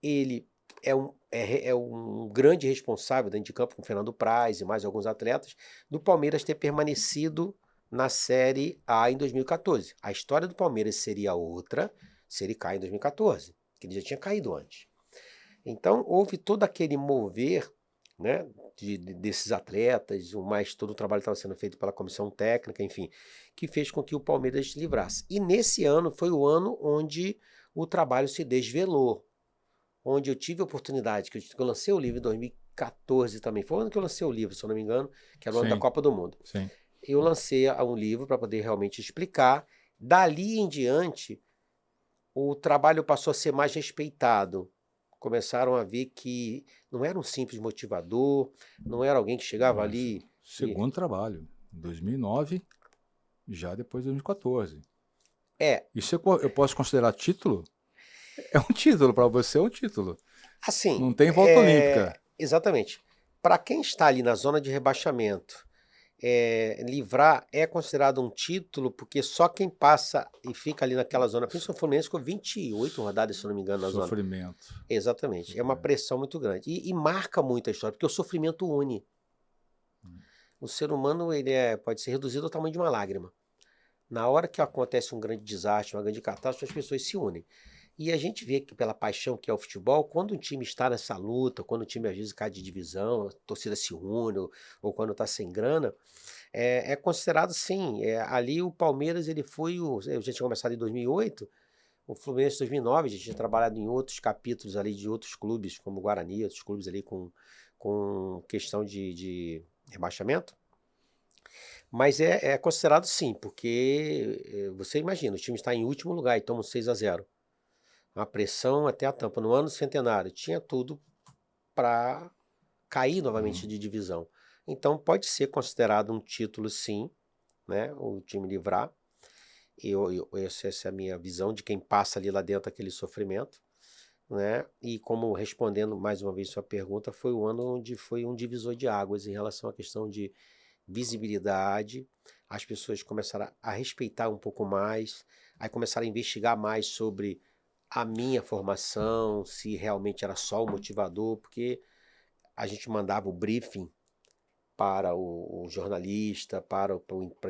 Ele é um grande responsável dentro de campo, com o Fernando Praz e mais alguns atletas, do Palmeiras ter permanecido na Série A em 2014. A história do Palmeiras seria outra se ele cai em 2014, que ele já tinha caído antes. Então, houve todo aquele mover, né, desses atletas, mais todo o trabalho estava sendo feito pela comissão técnica, enfim, que fez com que o Palmeiras se livrasse. E nesse ano foi o ano onde o trabalho se desvelou, onde eu tive a oportunidade, que eu lancei o livro em 2014 também, foi o ano que eu lancei o livro, se eu não me engano, que era o ano da Copa do Mundo. Sim. Eu lancei um livro para poder realmente explicar. Dali em diante, o trabalho passou a ser mais respeitado. Começaram a ver que não era um simples motivador, não era alguém que chegava ali... Segundo trabalho, em 2009, já depois de 2014. Isso eu posso considerar título? É um título, para você é um título. Assim, não tem volta olímpica. Exatamente. Para quem está ali na zona de rebaixamento, livrar é considerado um título, porque só quem passa e fica ali naquela zona, principalmente o Fluminense ficou 28 rodadas, se não me engano, na zona. Sofrimento. Exatamente. É uma pressão muito grande. E marca muito a história, porque o sofrimento une. O ser humano ele pode ser reduzido ao tamanho de uma lágrima. Na hora que acontece um grande desastre, uma grande catástrofe, as pessoas se unem. E a gente vê que pela paixão que é o futebol, quando um time está nessa luta, quando o time às vezes cai de divisão, a torcida se une, ou quando está sem grana, é considerado sim. Ali o Palmeiras, ele foi eu já tinha começado em 2008, o Fluminense em 2009, a gente tinha trabalhado em outros capítulos ali de outros clubes, como o Guarani, outros clubes ali com questão de rebaixamento. Mas é considerado sim, porque você imagina, o time está em último lugar e toma um 6-0. Uma pressão até a tampa. No ano centenário, tinha tudo para cair novamente de divisão. Então, pode ser considerado um título, sim, né? O time livrar. Essa é a minha visão de quem passa ali lá dentro aquele sofrimento, né? E como respondendo mais uma vez sua pergunta, foi o ano onde foi um divisor de águas em relação à questão de visibilidade. As pessoas começaram a respeitar um pouco mais, aí começaram a investigar mais sobre a minha formação, se realmente era só o motivador, porque a gente mandava o briefing para o jornalista, para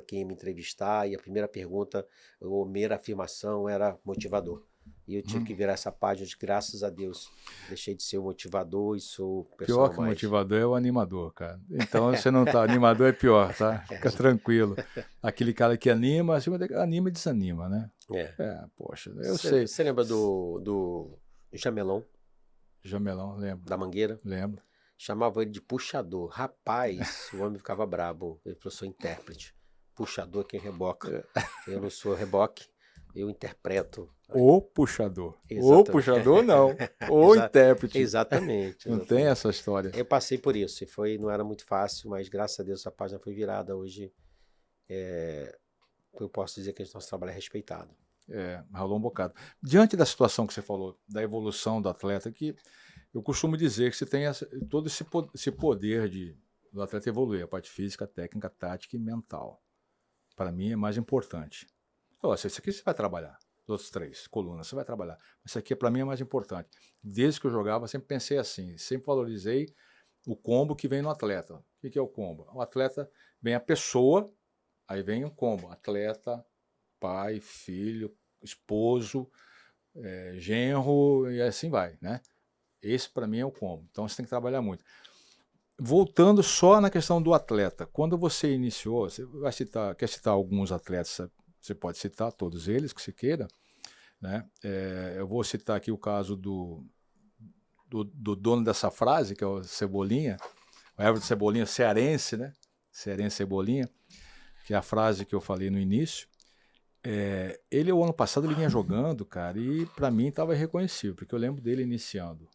quem ia me entrevistar, e a primeira pergunta, a primeira afirmação era motivador. E eu tive que virar essa página de graças a Deus. Deixei de ser o motivador e sou o pessoal Pior que o motivador é o animador, cara. Então você não tá... Animador é pior, tá? Fica tranquilo. Aquele cara que anima e desanima, né? Poxa, eu sei. Você lembra do Jamelão? Jamelão, lembro. Da Mangueira? Lembro. Chamava ele de puxador. Rapaz, o homem ficava brabo. Ele falou, sou intérprete. Puxador é quem reboca. Eu não sou reboque, eu interpreto. O puxador. Exatamente. O puxador não. O intérprete. Exatamente. Não tem essa história. Eu passei por isso. Não era muito fácil, mas graças a Deus essa página foi virada hoje. Eu posso dizer que o nosso trabalho é respeitado. Ralou um bocado. Diante da situação que você falou, da evolução do atleta, que eu costumo dizer que você tem todo esse poder do atleta evoluir, a parte física, técnica, tática e mental. Para mim é mais importante. Isso aqui você vai trabalhar. Os outros 3 colunas, você vai trabalhar. Isso aqui para mim é mais importante. Desde que eu jogava, sempre pensei assim, sempre valorizei o combo que vem no atleta. O que é o combo? O atleta vem a pessoa Aí vem um combo, atleta, pai, filho, esposo, genro e assim vai, né? Esse para mim é o combo. Então você tem que trabalhar muito. Voltando só na questão do atleta, quando você iniciou, você vai citar, quer citar alguns atletas, você pode citar todos eles que você queira, né? Eu vou citar aqui o caso do dono dessa frase, que é o Cebolinha, o Everton Cebolinha, cearense, né? Cearense Cebolinha, que é a frase que eu falei no início. Ele, o ano passado, ele vinha jogando, cara, e para mim estava irreconhecível, porque eu lembro dele iniciando.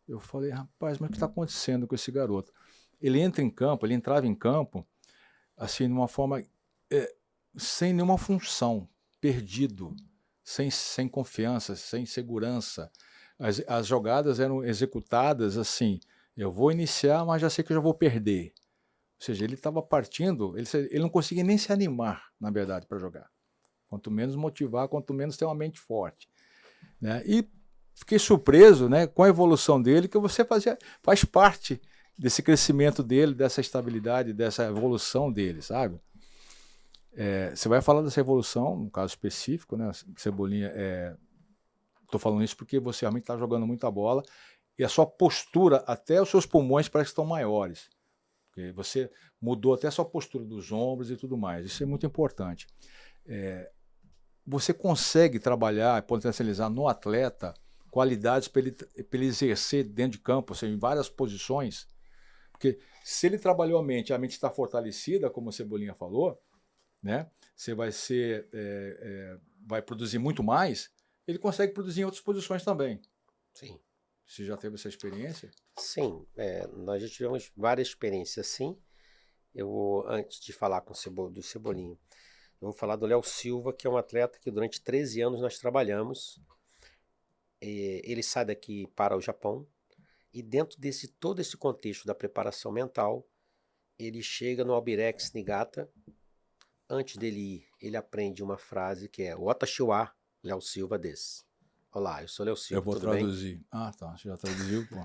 Eu falei, rapaz, mas o que está acontecendo com esse garoto? Ele entrava em campo, assim, de uma forma sem nenhuma função, perdido, sem confiança, sem segurança. As jogadas eram executadas assim, eu vou iniciar, mas já sei que eu já vou perder. Ou seja, ele estava partindo, ele não conseguia nem se animar, na verdade, para jogar. Quanto menos motivar, quanto menos ter uma mente forte, né? E fiquei surpreso, né, com a evolução dele, que você faz parte desse crescimento dele, dessa estabilidade, dessa evolução dele, sabe? Você vai falar dessa evolução, no caso específico, né, Cebolinha, estou falando isso porque você realmente está jogando muita bola e a sua postura, até os seus pulmões parecem que estão maiores. Porque você mudou até a sua postura dos ombros e tudo mais. Isso é muito importante. Você consegue trabalhar e potencializar no atleta qualidades para ele exercer dentro de campo, ou seja, em várias posições. Porque se ele trabalhou a mente está fortalecida, como a Cebolinha falou, né? Você vai produzir muito mais, ele consegue produzir em outras posições também. Sim. Você já teve essa experiência? Sim, nós já tivemos várias experiências assim. Antes de falar do Cebolinha, eu vou falar do Léo Silva, que é um atleta que durante 13 anos nós trabalhamos. Ele sai daqui para o Japão e dentro todo esse contexto da preparação mental, ele chega no Albirex Niigata. Antes dele ir, ele aprende uma frase que é Watashi wa Léo Silva desu. Olá, eu sou Léo Silva, eu vou tudo traduzir. bem? Ah, tá, você já traduziu, pô.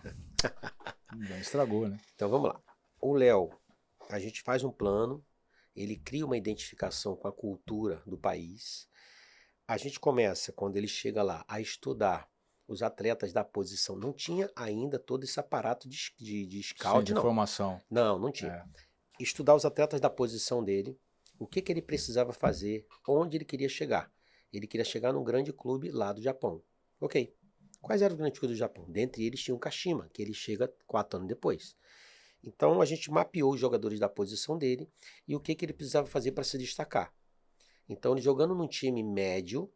Já estragou, né? Então vamos lá. O Léo, a gente faz um plano, ele cria uma identificação com a cultura do país. A gente começa, quando ele chega lá, a estudar os atletas da posição. Não tinha ainda todo esse aparato de scout, Sim, de não. formação. Não tinha. Estudar os atletas da posição dele, o que ele precisava fazer, onde ele queria chegar. Ele queria chegar num grande clube lá do Japão. Ok. Quais eram os grandes clubes do Japão? Dentre eles tinha o Kashima, que ele chega 4 anos depois. Então a gente mapeou os jogadores da posição dele e o que ele precisava fazer para se destacar. Então ele jogando num time médio,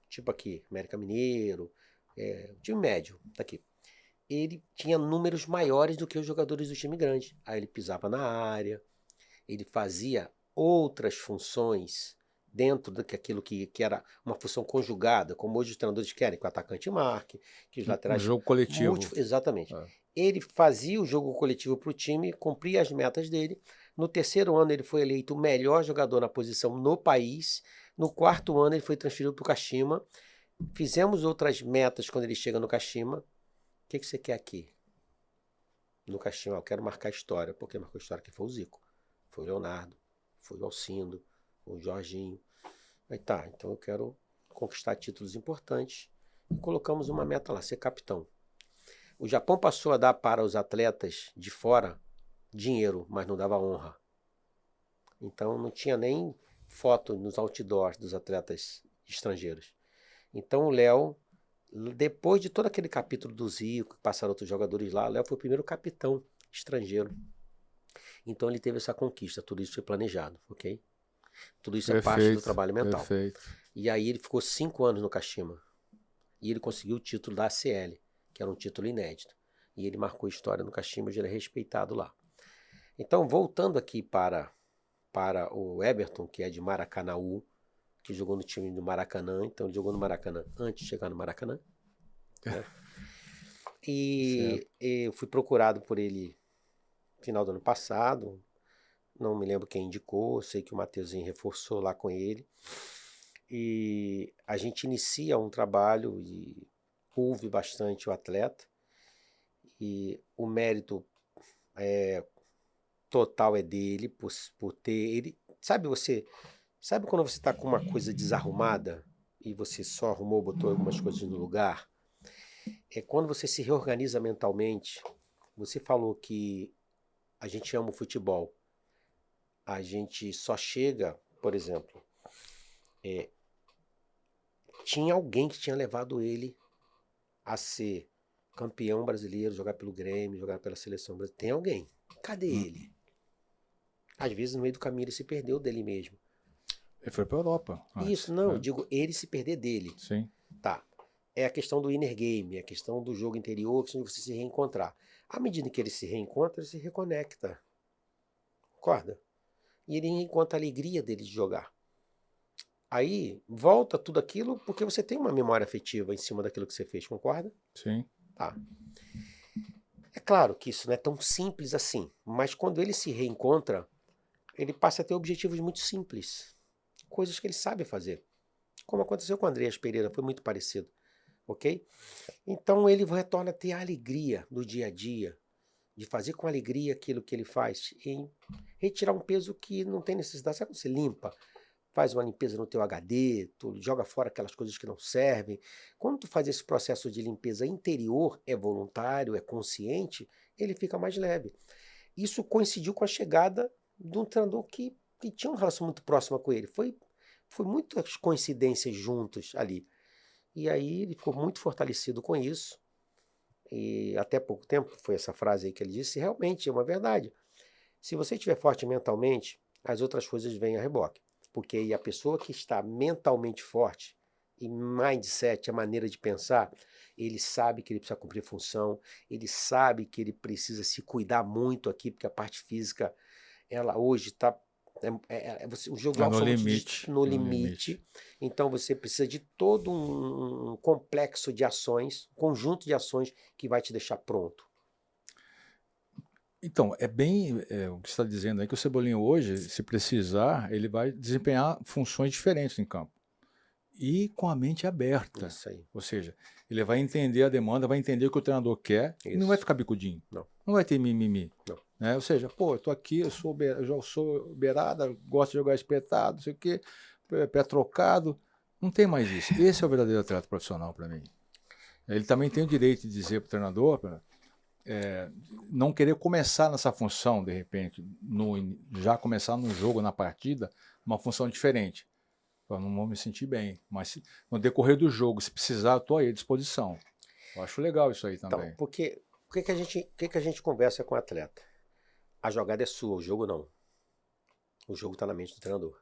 tipo aqui, América Mineiro, time médio, tá aqui. Ele tinha números maiores do que os jogadores do time grande. Aí ele pisava na área, ele fazia outras funções dentro daquilo que era uma função conjugada, como hoje os treinadores querem, que o atacante marque, que os laterais... Um jogo coletivo. Exatamente. Ele fazia o jogo coletivo para o time, cumpria as metas dele. No terceiro ano ele foi eleito o melhor jogador na posição no país. No quarto ano ele foi transferido para o Kashima. Fizemos outras metas quando ele chega no Kashima. O que você quer aqui? No Kashima, eu quero marcar história. Porque marcou história que foi o Zico. Foi o Leonardo, foi o Alcindo, foi o Jorginho. Aí tá, então eu quero conquistar títulos importantes. E colocamos uma meta lá, ser capitão. O Japão passou a dar para os atletas de fora dinheiro, mas não dava honra. Então não tinha nem foto nos outdoors dos atletas estrangeiros. Então o Léo, depois de todo aquele capítulo do Zico, que passaram outros jogadores lá, o Léo foi o primeiro capitão estrangeiro. Então ele teve essa conquista, tudo isso foi planejado, ok? Tudo isso é parte do trabalho mental. Perfeito. E aí ele ficou 5 anos no Kashima. E ele conseguiu o título da ACL, que era um título inédito. E ele marcou história no Kashima, ele é respeitado lá. Então, voltando aqui para o Everton, que é de Maracanaú, que jogou no time do Maracanã. Então ele jogou no Maracanã antes de chegar no Maracanã. Né? E eu fui procurado por ele no final do ano passado. Não me lembro quem indicou. Sei que o Mateuzinho reforçou lá com ele. E a gente inicia um trabalho e ouve bastante o atleta. E o mérito total é dele por ter ele. Sabe quando você está com uma coisa desarrumada e você só arrumou, botou algumas coisas no lugar? É quando você se reorganiza mentalmente. Você falou que a gente ama o futebol. A gente só chega, por exemplo, tinha alguém que tinha levado ele a ser campeão brasileiro, jogar pelo Grêmio, jogar pela seleção brasileira. Tem alguém. Cadê ele? Às vezes no meio do caminho ele se perdeu dele mesmo. Ele foi para a Europa antes, Isso, não, né? eu digo ele se perder dele. Sim. Tá. É a questão do inner game, é a questão do jogo interior, a questão de você se reencontrar. À medida que ele se reencontra, ele se reconecta. Concorda? E ele encontra a alegria dele de jogar. Aí volta tudo aquilo porque você tem uma memória afetiva em cima daquilo que você fez, concorda? Sim. Tá. É claro que isso não é tão simples assim, mas quando ele se reencontra, ele passa a ter objetivos muito simples, coisas que ele sabe fazer. Como aconteceu com o Andreas Pereira, foi muito parecido, ok? Então ele retorna a ter a alegria do dia a dia, de fazer com alegria aquilo que ele faz, em retirar um peso que não tem necessidade. Sabe quando você limpa? Faz uma limpeza no teu HD, tu joga fora aquelas coisas que não servem. Quando tu faz esse processo de limpeza interior, é voluntário, é consciente, ele fica mais leve. Isso coincidiu com a chegada de um treinador que tinha uma relação muito próxima com ele. Foi muitas coincidências juntos ali. E aí ele ficou muito fortalecido com isso. E até pouco tempo, foi essa frase aí que ele disse, realmente é uma verdade. Se você estiver forte mentalmente, as outras coisas vêm a reboque. Porque aí a pessoa que está mentalmente forte, e mindset, a maneira de pensar, ele sabe que ele precisa cumprir função, ele sabe que ele precisa se cuidar muito aqui, porque a parte física, ela hoje está... o jogo no limite. no limite. Então você precisa de todo um complexo de ações, um conjunto de ações que vai te deixar pronto. Então, é bem o que você está dizendo aí, que o Cebolinha hoje, se precisar, ele vai desempenhar funções diferentes em campo. E com a mente aberta. Isso aí. Ou seja, ele vai entender a demanda, vai entender o que o treinador quer e não vai ficar bicudinho. Não. Não vai ter mimimi. Não. Né? Ou seja, pô, eu tô aqui, eu sou beirada, gosto de jogar espetado, não sei o quê, pé trocado. Não tem mais isso. Esse é o verdadeiro atleta profissional para mim. Ele também tem o direito de dizer para o treinador... não querer começar nessa função, de repente, já começar no jogo, na partida, uma função diferente. Eu não vou me sentir bem, mas no decorrer do jogo, se precisar, eu estou aí à disposição. Eu acho legal isso aí também. Então, porque o que a gente conversa com o atleta? A jogada é sua, o jogo não. O jogo está na mente do treinador.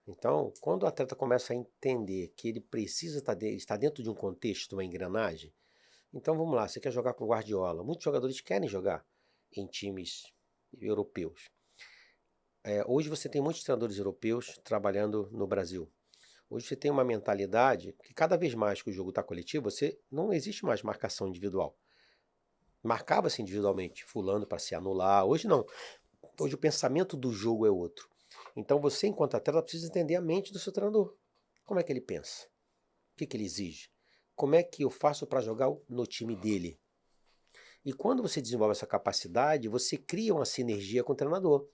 Então, quando o atleta começa a entender que ele precisa estar dentro de um contexto, de uma engrenagem, então vamos lá, você quer jogar com Guardiola. Muitos jogadores querem jogar em times europeus. Hoje você tem muitos treinadores europeus trabalhando no Brasil. Hoje você tem uma mentalidade que cada vez mais que o jogo está coletivo, não existe mais marcação individual. Marcava-se individualmente, fulano para se anular. Hoje não. Hoje o pensamento do jogo é outro. Então você, enquanto atleta, precisa entender a mente do seu treinador. Como é que ele pensa? O que ele exige? Como é que eu faço para jogar no time dele? E quando você desenvolve essa capacidade, você cria uma sinergia com o treinador.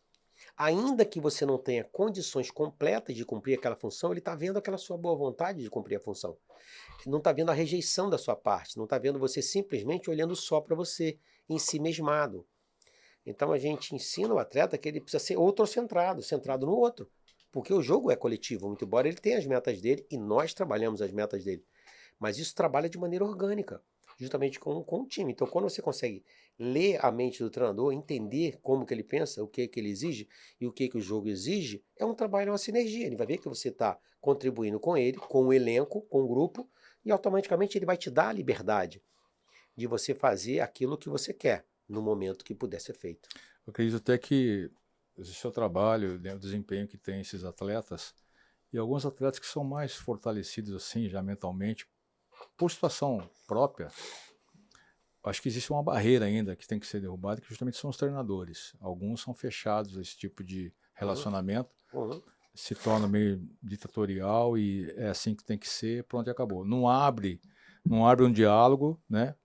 Ainda que você não tenha condições completas de cumprir aquela função, ele está vendo aquela sua boa vontade de cumprir a função. Ele não está vendo a rejeição da sua parte, não está vendo você simplesmente olhando só para você, em si mesmado. Então a gente ensina o atleta que ele precisa ser outrocentrado, centrado no outro. Porque o jogo é coletivo, muito embora ele tenha as metas dele e nós trabalhamos as metas dele. Mas isso trabalha de maneira orgânica, justamente com o time. Então, quando você consegue ler a mente do treinador, entender como que ele pensa, o que ele exige e o que o jogo exige, é um trabalho, é uma sinergia. Ele vai ver que você está contribuindo com ele, com o elenco, com o grupo, e automaticamente ele vai te dar a liberdade de você fazer aquilo que você quer, no momento que puder ser feito. Eu acredito até que o seu trabalho, o desempenho que tem esses atletas, e alguns atletas que são mais fortalecidos assim, já mentalmente, por situação própria, acho que existe uma barreira ainda que tem que ser derrubada, que justamente são os treinadores. Alguns são fechados a esse tipo de relacionamento, se torna meio ditatorial e é assim que tem que ser, pronto e acabou. Não abre um diálogo, né,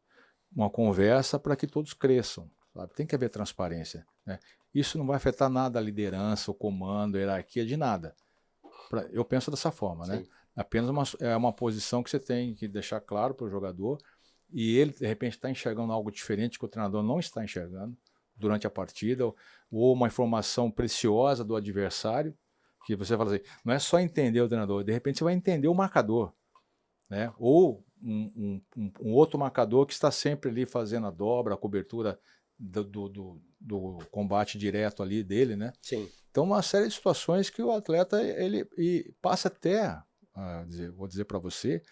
uma conversa para que todos cresçam. sabe? Tem que haver transparência, né? Isso não vai afetar nada a liderança, o comando, a hierarquia de nada. Eu penso dessa forma, né? Sim. Apenas uma posição que você tem que deixar claro para o jogador e ele, de repente, está enxergando algo diferente que o treinador não está enxergando durante a partida, ou uma informação preciosa do adversário, que você fala assim, não é só entender o treinador, de repente você vai entender o marcador, né? Ou um outro marcador que está sempre ali fazendo a dobra, a cobertura do combate direto ali dele, né? Sim. Então, uma série de situações que o atleta ele passa até, vou dizer para você,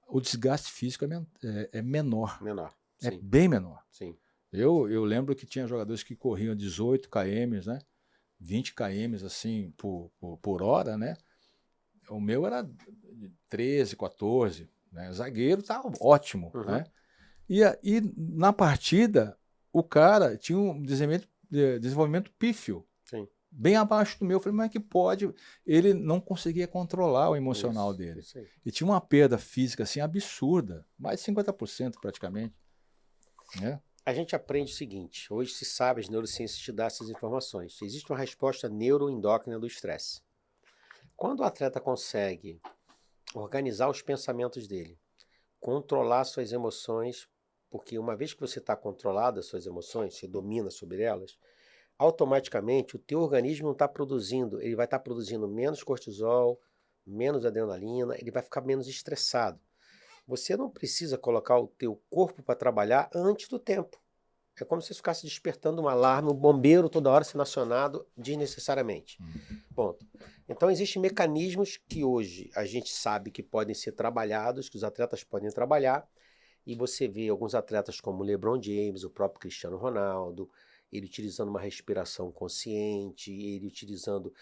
o desgaste físico é menor, Menor. é Sim. bem menor. Sim. Eu lembro que tinha jogadores que corriam 18 km, né? 20 km assim por hora, né? O meu era 13, 14, né? O zagueiro tá ótimo, Uhum. né? E na partida, o cara tinha um desenvolvimento pífio, Sim. bem abaixo do meu. Eu falei, mas é que pode? Ele não conseguia controlar o emocional Isso, dele. isso aí. E tinha uma perda física assim absurda, mais de 50% praticamente, né? A gente aprende o seguinte, hoje se sabe, as neurociências te dão essas informações. Existe uma resposta neuroendócrina do estresse. Quando o atleta consegue organizar os pensamentos dele, controlar suas emoções, porque uma vez que você está controlado as suas emoções, você domina sobre elas, automaticamente o teu organismo não está produzindo, ele vai estar produzindo menos cortisol, menos adrenalina, ele vai ficar menos estressado. Você não precisa colocar o teu corpo para trabalhar antes do tempo. É como se você ficasse despertando um alarme, um bombeiro toda hora sendo acionado desnecessariamente. Ponto. Então existem mecanismos que hoje a gente sabe que podem ser trabalhados, que os atletas podem trabalhar, e você vê alguns atletas como o LeBron James, o próprio Cristiano Ronaldo, ele utilizando uma respiração consciente, ele utilizando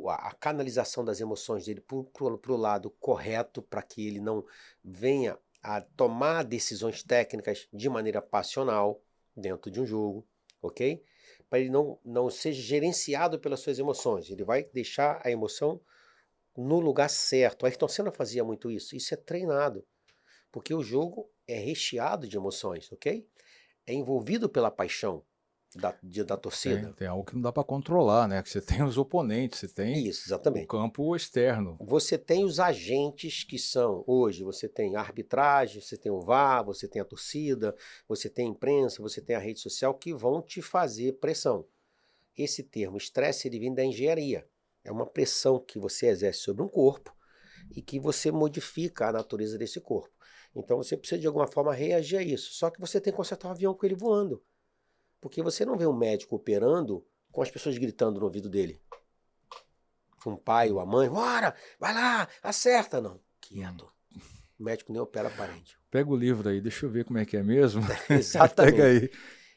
a canalização das emoções dele para o lado correto, para que ele não venha a tomar decisões técnicas de maneira passional dentro de um jogo, ok? Para ele não seja gerenciado pelas suas emoções, ele vai deixar a emoção no lugar certo. A Ayrton Senna fazia muito isso, isso é treinado, porque o jogo é recheado de emoções, ok? É envolvido pela paixão da torcida. Tem algo que não dá para controlar, né? Que você tem os oponentes, você tem Isso, o exatamente. campo externo. Você tem os agentes que são, hoje, você tem a arbitragem, você tem o VAR, você tem a torcida, você tem a imprensa, você tem a rede social que vão te fazer pressão. Esse termo estresse, ele vem da engenharia. É uma pressão que você exerce sobre um corpo e que você modifica a natureza desse corpo. Então você precisa de alguma forma reagir a isso. Só que você tem que consertar o avião com ele voando. Porque você não vê um médico operando com as pessoas gritando no ouvido dele. Um pai ou a mãe, bora, vai lá, acerta. Não, quieto. O médico nem opera parente. Pega o livro aí, deixa eu ver como é que é mesmo. Exatamente. Pega aí.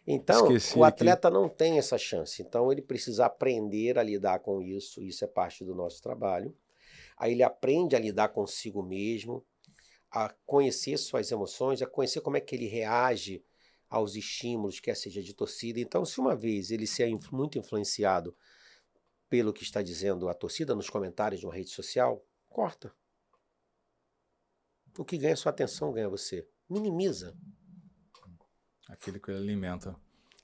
Então, Esqueci o aqui. atleta não tem essa chance. Então, ele precisa aprender a lidar com isso. Isso é parte do nosso trabalho. Aí ele aprende a lidar consigo mesmo, a conhecer suas emoções, a conhecer como é que ele reage aos estímulos, quer seja de torcida. Então, se uma vez ele se é muito influenciado pelo que está dizendo a torcida nos comentários de uma rede social, corta. O que ganha sua atenção ganha você. Minimiza Aquilo que ele alimenta.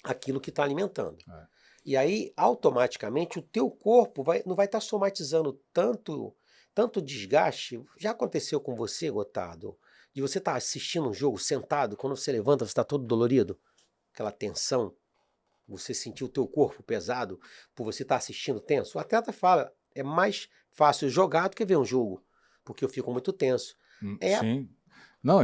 aquilo que está alimentando. É. E aí, automaticamente, o teu corpo não vai estar somatizando tanto desgaste. Já aconteceu com você, Gotardo? De você estar assistindo um jogo sentado, quando você levanta, você está todo dolorido? Aquela tensão? Você sentiu o teu corpo pesado por você estar assistindo tenso? O atleta fala, é mais fácil jogar do que ver um jogo, porque eu fico muito tenso. Sim. Não,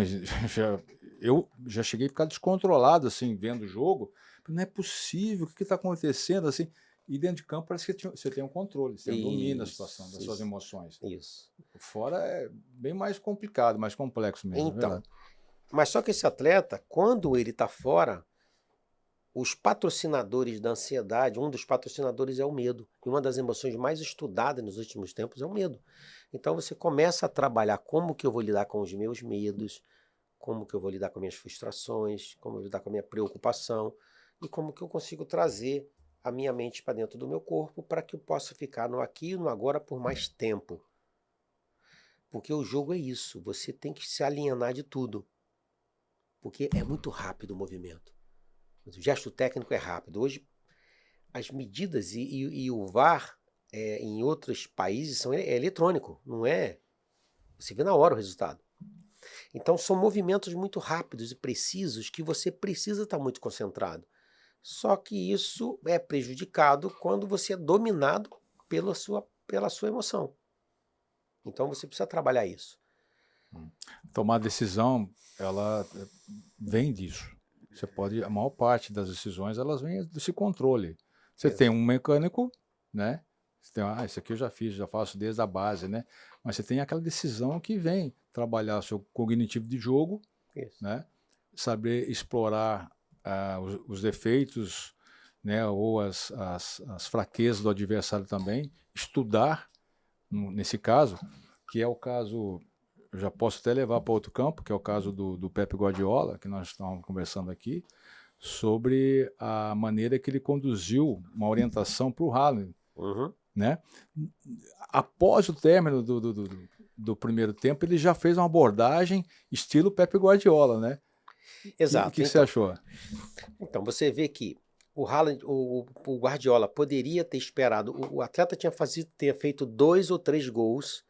eu já cheguei a ficar descontrolado, assim, vendo o jogo. Não é possível, o que está acontecendo, assim? E dentro de campo parece que você tem um controle, você domina a situação das suas emoções. Isso. Fora é bem mais complicado, mais complexo mesmo. Então, mas só que esse atleta, quando ele está fora, os patrocinadores da ansiedade, um dos patrocinadores é o medo. E uma das emoções mais estudadas nos últimos tempos é o medo. Então você começa a trabalhar como que eu vou lidar com os meus medos, como que eu vou lidar com minhas frustrações, como eu vou lidar com a minha preocupação e como que eu consigo trazer a minha mente para dentro do meu corpo para que eu possa ficar no aqui e no agora por mais tempo. Porque o jogo é isso, você tem que se alienar de tudo. Porque é muito rápido o movimento. O gesto técnico é rápido. Hoje, as medidas e o VAR em outros países é eletrônico, não é? Você vê na hora o resultado. Então, são movimentos muito rápidos e precisos que você precisa estar muito concentrado. Só que isso é prejudicado quando você é dominado pela sua emoção. Então, você precisa trabalhar isso. Tomar decisão, ela vem disso. Você pode, a maior parte das decisões, elas vêm desse controle. Você tem um mecânico, né? Você tem, isso aqui eu já fiz, já faço desde a base, né? Mas você tem aquela decisão que vem trabalhar seu cognitivo de jogo, né? Saber explorar os defeitos, né? Ou as fraquezas do adversário também, estudar, nesse caso, que é o caso, eu já posso até levar para outro campo, que é o caso do Pep Guardiola, que nós estávamos conversando aqui, sobre a maneira que ele conduziu uma orientação para o Haaland. Né? Após o término do primeiro tempo, ele já fez uma abordagem estilo Pep Guardiola, né? Exato. O que você achou? Então, você vê que o Haaland, o Guardiola poderia ter esperado, o atleta ter feito 2 ou 3 gols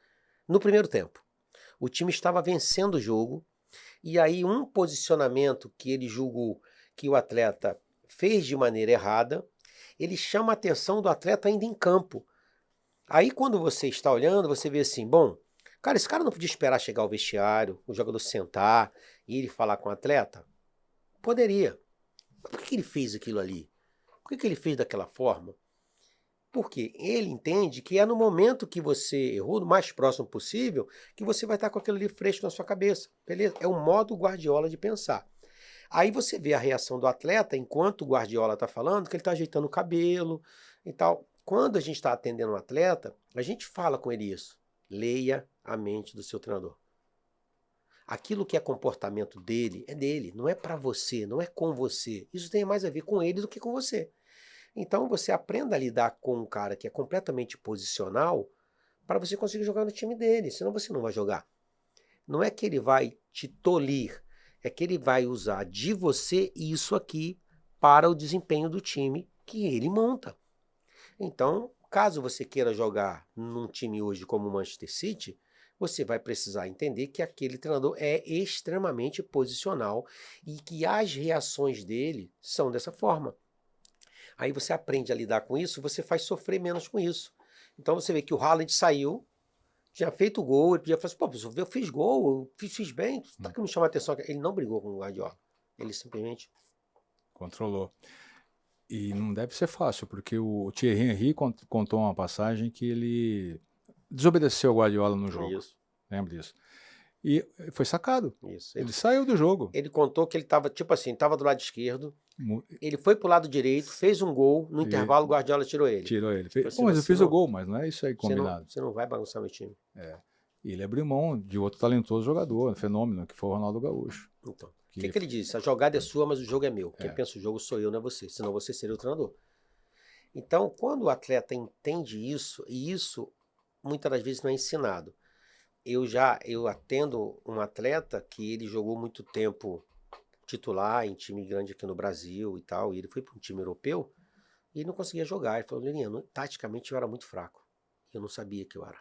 no primeiro tempo. O time estava vencendo o jogo, e aí um posicionamento que ele julgou que o atleta fez de maneira errada, ele chama a atenção do atleta ainda em campo. Aí quando você está olhando, você vê assim, bom, cara, esse cara não podia esperar chegar ao vestiário, o jogador sentar e ele falar com o atleta? Poderia. Mas por que ele fez aquilo ali? Por que ele fez daquela forma? Porque ele entende que é no momento que você errou, no mais próximo possível, que você vai estar com aquilo ali fresco na sua cabeça. Beleza? É o modo Guardiola de pensar. Aí você vê a reação do atleta enquanto o Guardiola está falando, que ele está ajeitando o cabelo e tal. Quando a gente está atendendo um atleta, a gente fala com ele isso. Leia a mente do seu treinador. Aquilo que é comportamento dele, não é para você, não é com você. Isso tem mais a ver com ele do que com você. Então você aprenda a lidar com um cara que é completamente posicional para você conseguir jogar no time dele, senão você não vai jogar. Não é que ele vai te tolir, é que ele vai usar de você isso aqui para o desempenho do time que ele monta. Então, caso você queira jogar num time hoje como o Manchester City, você vai precisar entender que aquele treinador é extremamente posicional e que as reações dele são dessa forma. Aí você aprende a lidar com isso, você faz sofrer menos com isso. Então você vê que o Haaland saiu, tinha feito gol, ele podia falar assim, pô, eu fiz gol, eu fiz bem, tá que me chama a atenção. Ele não brigou com o Guardiola, ele simplesmente controlou. E não deve ser fácil, porque o Thierry Henry contou uma passagem que ele desobedeceu o Guardiola no jogo. Isso. Lembra disso? E foi sacado. Isso. Ele saiu do jogo. Ele contou que ele estava, tipo assim, estava do lado esquerdo, ele foi pro lado direito, fez um gol, no intervalo o Guardiola tirou ele. Tirou ele. Assim, mas eu fiz o gol, mas não é isso aí combinado. Você não vai bagunçar meu time. E ele abriu mão de outro talentoso jogador, um fenômeno, que foi o Ronaldo Gaúcho. Então, o que ele disse? A jogada é sua, mas o jogo é meu. Quem pensa o jogo sou eu, não é você. Senão você seria o treinador. Então, quando o atleta entende isso, e isso muitas das vezes não é ensinado. Eu atendo um atleta que ele jogou muito tempo titular em time grande aqui no Brasil e tal, e ele foi para um time europeu e não conseguia jogar. Ele falou, Leniano, taticamente eu era muito fraco. Eu não sabia que eu era.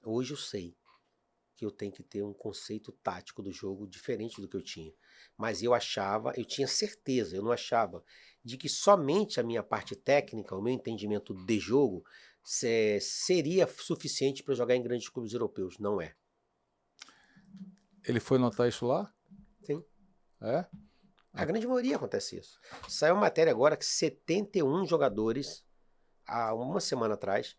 Hoje eu sei que eu tenho que ter um conceito tático do jogo diferente do que eu tinha. Mas eu tinha certeza, eu não achava, de que somente a minha parte técnica, o meu entendimento de jogo, seria suficiente para jogar em grandes clubes europeus. Não é. Ele foi notar isso lá? Sim. É? A grande maioria acontece isso. Saiu uma matéria agora que 71 jogadores, há uma semana atrás,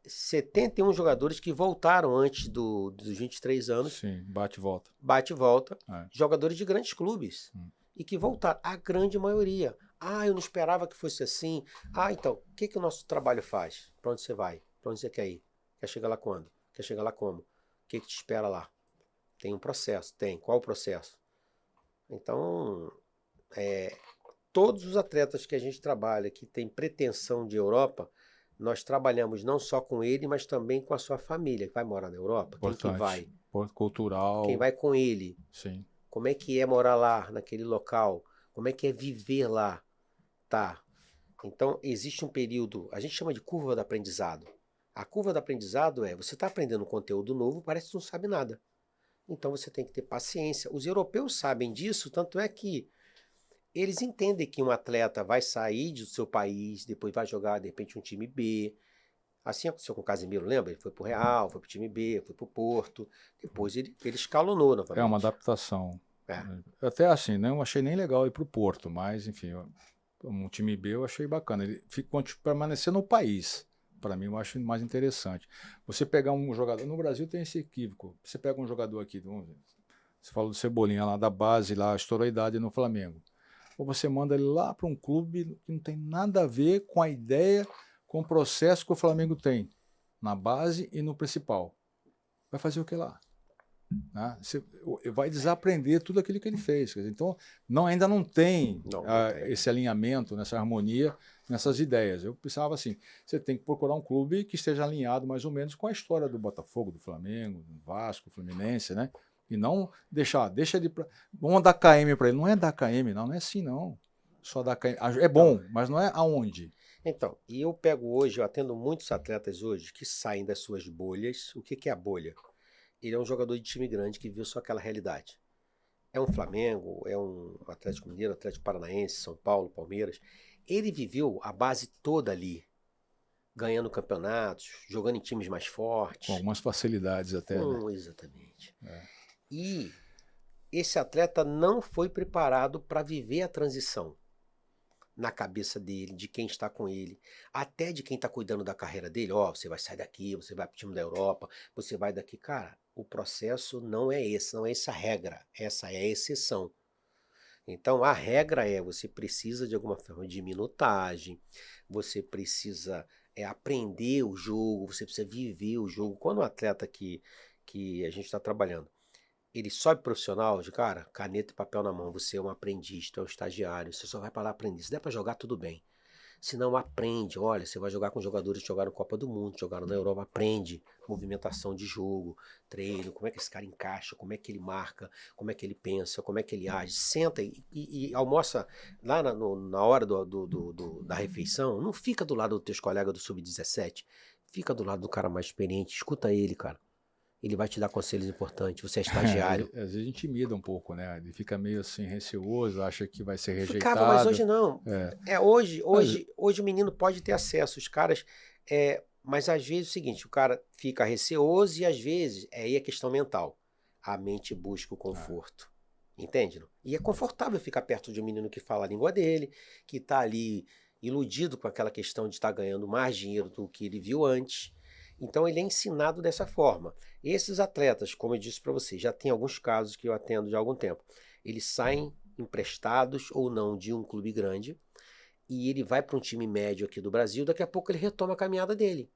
71 jogadores que voltaram antes dos 23 anos. Sim, bate e volta. Bate e volta. Jogadores de grandes clubes. E que voltaram. A grande maioria. Eu não esperava que fosse assim. Então, o que o nosso trabalho faz? Para onde você vai? Para onde você quer ir? Quer chegar lá quando? Quer chegar lá como? O que te espera lá? Tem um processo? Tem. Qual o processo? Então, todos os atletas que a gente trabalha, que tem pretensão de Europa, nós trabalhamos não só com ele, mas também com a sua família, que vai morar na Europa. Importante. Quem que vai? Cultural. Quem vai com ele? Sim. como é que é morar lá, naquele local, como é que é viver lá, tá? Então, existe um período, a gente chama de curva do aprendizado. A curva do aprendizado é, você está aprendendo um conteúdo novo, parece que não sabe nada. Então, você tem que ter paciência. Os europeus sabem disso, tanto é que eles entendem que um atleta vai sair do seu país, depois vai jogar, de repente, um time B. Assim aconteceu com o Casemiro, lembra? Ele foi pro Real, foi pro time B, foi pro Porto. Depois ele escalonou É uma novamente. adaptação. É. Até assim, não achei nem legal ir para o Porto, mas enfim, um time B eu achei bacana. Ele permanecer no país, para mim eu acho mais interessante. Você pegar um jogador, no Brasil tem esse equívoco, você pega um jogador aqui, você falou do Cebolinha lá da base, lá estourou a idade no Flamengo. Ou você manda ele lá para um clube que não tem nada a ver com a ideia, com o processo que o Flamengo tem, na base e no principal. Vai fazer o que lá? Né? Você vai desaprender tudo aquilo que ele fez. Então, ainda não tem, Não tem. esse alinhamento, nessa harmonia, nessas ideias. Eu pensava assim, você tem que procurar um clube que esteja alinhado mais ou menos com a história do Botafogo, do Flamengo, do Vasco, do Fluminense, né? E não deixa ele... Vamos dar KM para ele. Não é dar KM, não é assim, não. Só dar KM. É bom, mas não é aonde. Então, e eu pego hoje, eu atendo muitos atletas hoje que saem das suas bolhas. O que é a bolha? Ele é um jogador de time grande que viu só aquela realidade. É um Flamengo, é um Atlético Mineiro, Atlético Paranaense, São Paulo, Palmeiras. Ele viveu a base toda ali, ganhando campeonatos, jogando em times mais fortes. Com algumas facilidades até, né? Exatamente. E esse atleta não foi preparado para viver a transição na cabeça dele, de quem está com ele, até de quem está cuidando da carreira dele. Ó, você vai sair daqui, você vai para o time da Europa, você vai daqui. Cara, o processo não é esse, não é essa a regra, essa é a exceção. Então, a regra é, você precisa de alguma forma de minutagem, você precisa aprender o jogo, você precisa viver o jogo. Quando um atleta que a gente está trabalhando, ele sobe profissional, de cara, caneta e papel na mão, você é um aprendiz, tu é um estagiário, você só vai para lá aprender. Se der para jogar, tudo bem. Se não, aprende. Olha, você vai jogar com jogadores que jogaram Copa do Mundo, jogaram na Europa, aprende movimentação de jogo, treino, como é que esse cara encaixa, como é que ele marca, como é que ele pensa, como é que ele age. Senta e almoça lá na hora da refeição, não fica do lado dos teus colegas do Sub-17, fica do lado do cara mais experiente, escuta ele, cara. Ele vai te dar conselhos importantes, você é estagiário. Às vezes intimida um pouco, né? Ele fica meio assim receoso, acha que vai ser rejeitado. Ficava, mas hoje não. Hoje o menino pode ter acesso, os caras... mas às vezes é o seguinte, o cara fica receoso e às vezes aí é questão mental. A mente busca o conforto. Entende? Não? E é confortável ficar perto de um menino que fala a língua dele, que está ali iludido com aquela questão de estar ganhando mais dinheiro do que ele viu antes. Então ele é ensinado dessa forma. Esses atletas, como eu disse para vocês, já tem alguns casos que eu atendo de há algum tempo. Eles saem emprestados ou não de um clube grande e ele vai para um time médio aqui do Brasil, daqui a pouco ele retoma a caminhada dele.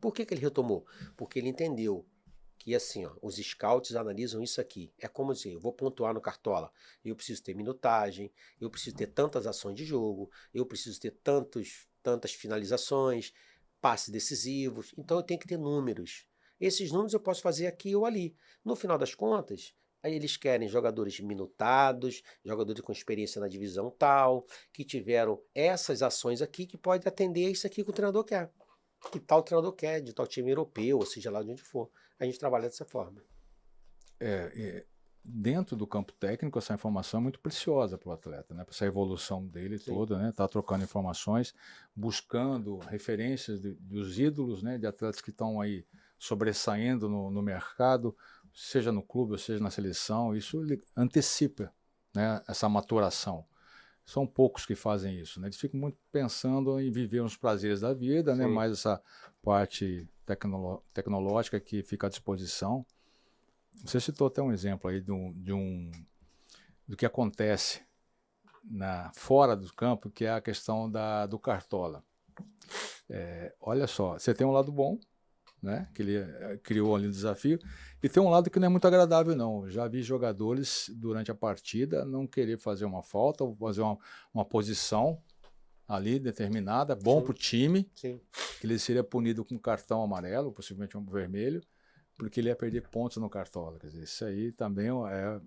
Por que ele retomou? Porque ele entendeu que assim, ó, os scouts analisam isso aqui. É como dizer, eu vou pontuar no Cartola, eu preciso ter minutagem, eu preciso ter tantas ações de jogo, eu preciso ter tantas finalizações, passes decisivos, então eu tenho que ter números. Esses números eu posso fazer aqui ou ali. No final das contas, aí eles querem jogadores minutados, jogadores com experiência na divisão tal, que tiveram essas ações aqui, que pode atender isso aqui que o treinador quer. Que tal treinador quer, de tal time europeu, ou seja lá de onde for. A gente trabalha dessa forma. Dentro do campo técnico, essa informação é muito preciosa para o atleta, né? Para essa evolução dele toda, né? Tá trocando informações, buscando referências dos ídolos, né? De atletas que estão aí sobressaindo no mercado, seja no clube ou seja na seleção. Isso antecipa, né? Essa maturação. São poucos que fazem isso, né? Eles ficam muito pensando em viver os prazeres da vida, né? Mais essa parte tecnológica que fica à disposição. Você citou até um exemplo aí do que acontece fora do campo, que é a questão do Cartola. Olha só, você tem um lado bom, né, que ele criou ali o desafio, e tem um lado que não é muito agradável, não. Já vi jogadores, durante a partida, não querer fazer uma falta, ou fazer uma posição ali determinada, bom para o time, que ele seria punido com cartão amarelo, possivelmente um vermelho, porque ele ia perder pontos no Cartola. Quer dizer, isso aí também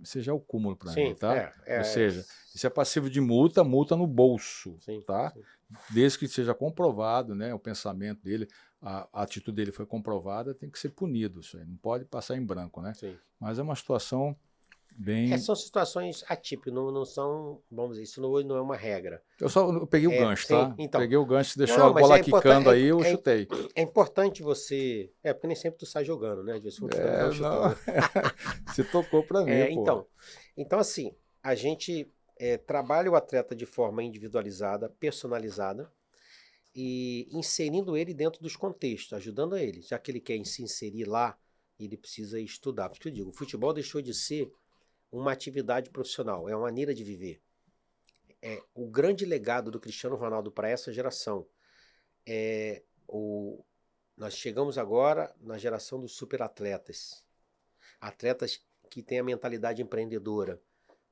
isso já é o cúmulo para Sim, mim, tá? é, Ou seja, isso é passivo de multa, multa no bolso, sim, tá? sim. Desde que seja comprovado, né, o pensamento dele, a atitude dele foi comprovada, tem que ser punido, isso aí, não pode passar em branco, né? Sim. Mas é uma situação bem... São situações atípicas, não são, vamos dizer, isso não é uma regra. Eu peguei o gancho, Sim, tá? então. Peguei o gancho, você deixou Não, a mas bola é importante, quicando aí, eu chutei. é importante você. Porque nem sempre tu sai jogando, né? Às vezes tu acaba chutando. Não, você tocou para mim, pô. Então, assim, a gente trabalha o atleta de forma individualizada, personalizada, e inserindo ele dentro dos contextos, ajudando ele. Já que ele quer se inserir lá, ele precisa estudar. Por isso que eu digo, o futebol deixou de ser uma atividade profissional, é uma maneira de viver. O grande legado do Cristiano Ronaldo para essa geração nós chegamos agora na geração dos superatletas. Atletas que têm a mentalidade empreendedora,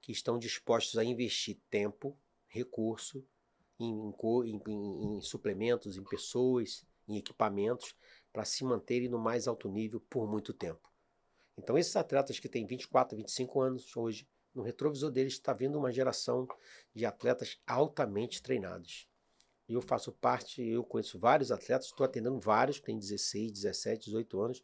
que estão dispostos a investir tempo, recurso, em suplementos, em pessoas, em equipamentos, para se manterem no mais alto nível por muito tempo. Então esses atletas que têm 24, 25 anos hoje, no retrovisor deles está vindo uma geração de atletas altamente treinados. Eu faço parte, eu conheço vários atletas, estou atendendo vários que têm 16, 17, 18 anos,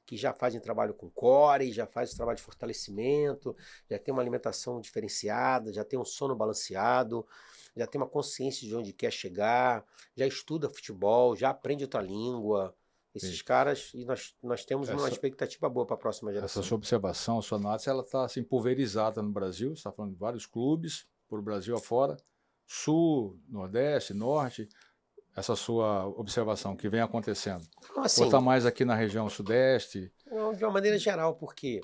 que já fazem trabalho com core, já fazem trabalho de fortalecimento, já tem uma alimentação diferenciada, já tem um sono balanceado, já tem uma consciência de onde quer chegar, já estuda futebol, já aprende outra língua. Esses caras, e nós temos uma expectativa boa para a próxima geração. Essa sua observação, sua análise, ela está assim, pulverizada no Brasil, você está falando de vários clubes, por Brasil afora, Sul, Nordeste, Norte, essa sua observação que vem acontecendo? Assim, ou está mais aqui na região Sudeste? Não, de uma maneira geral, porque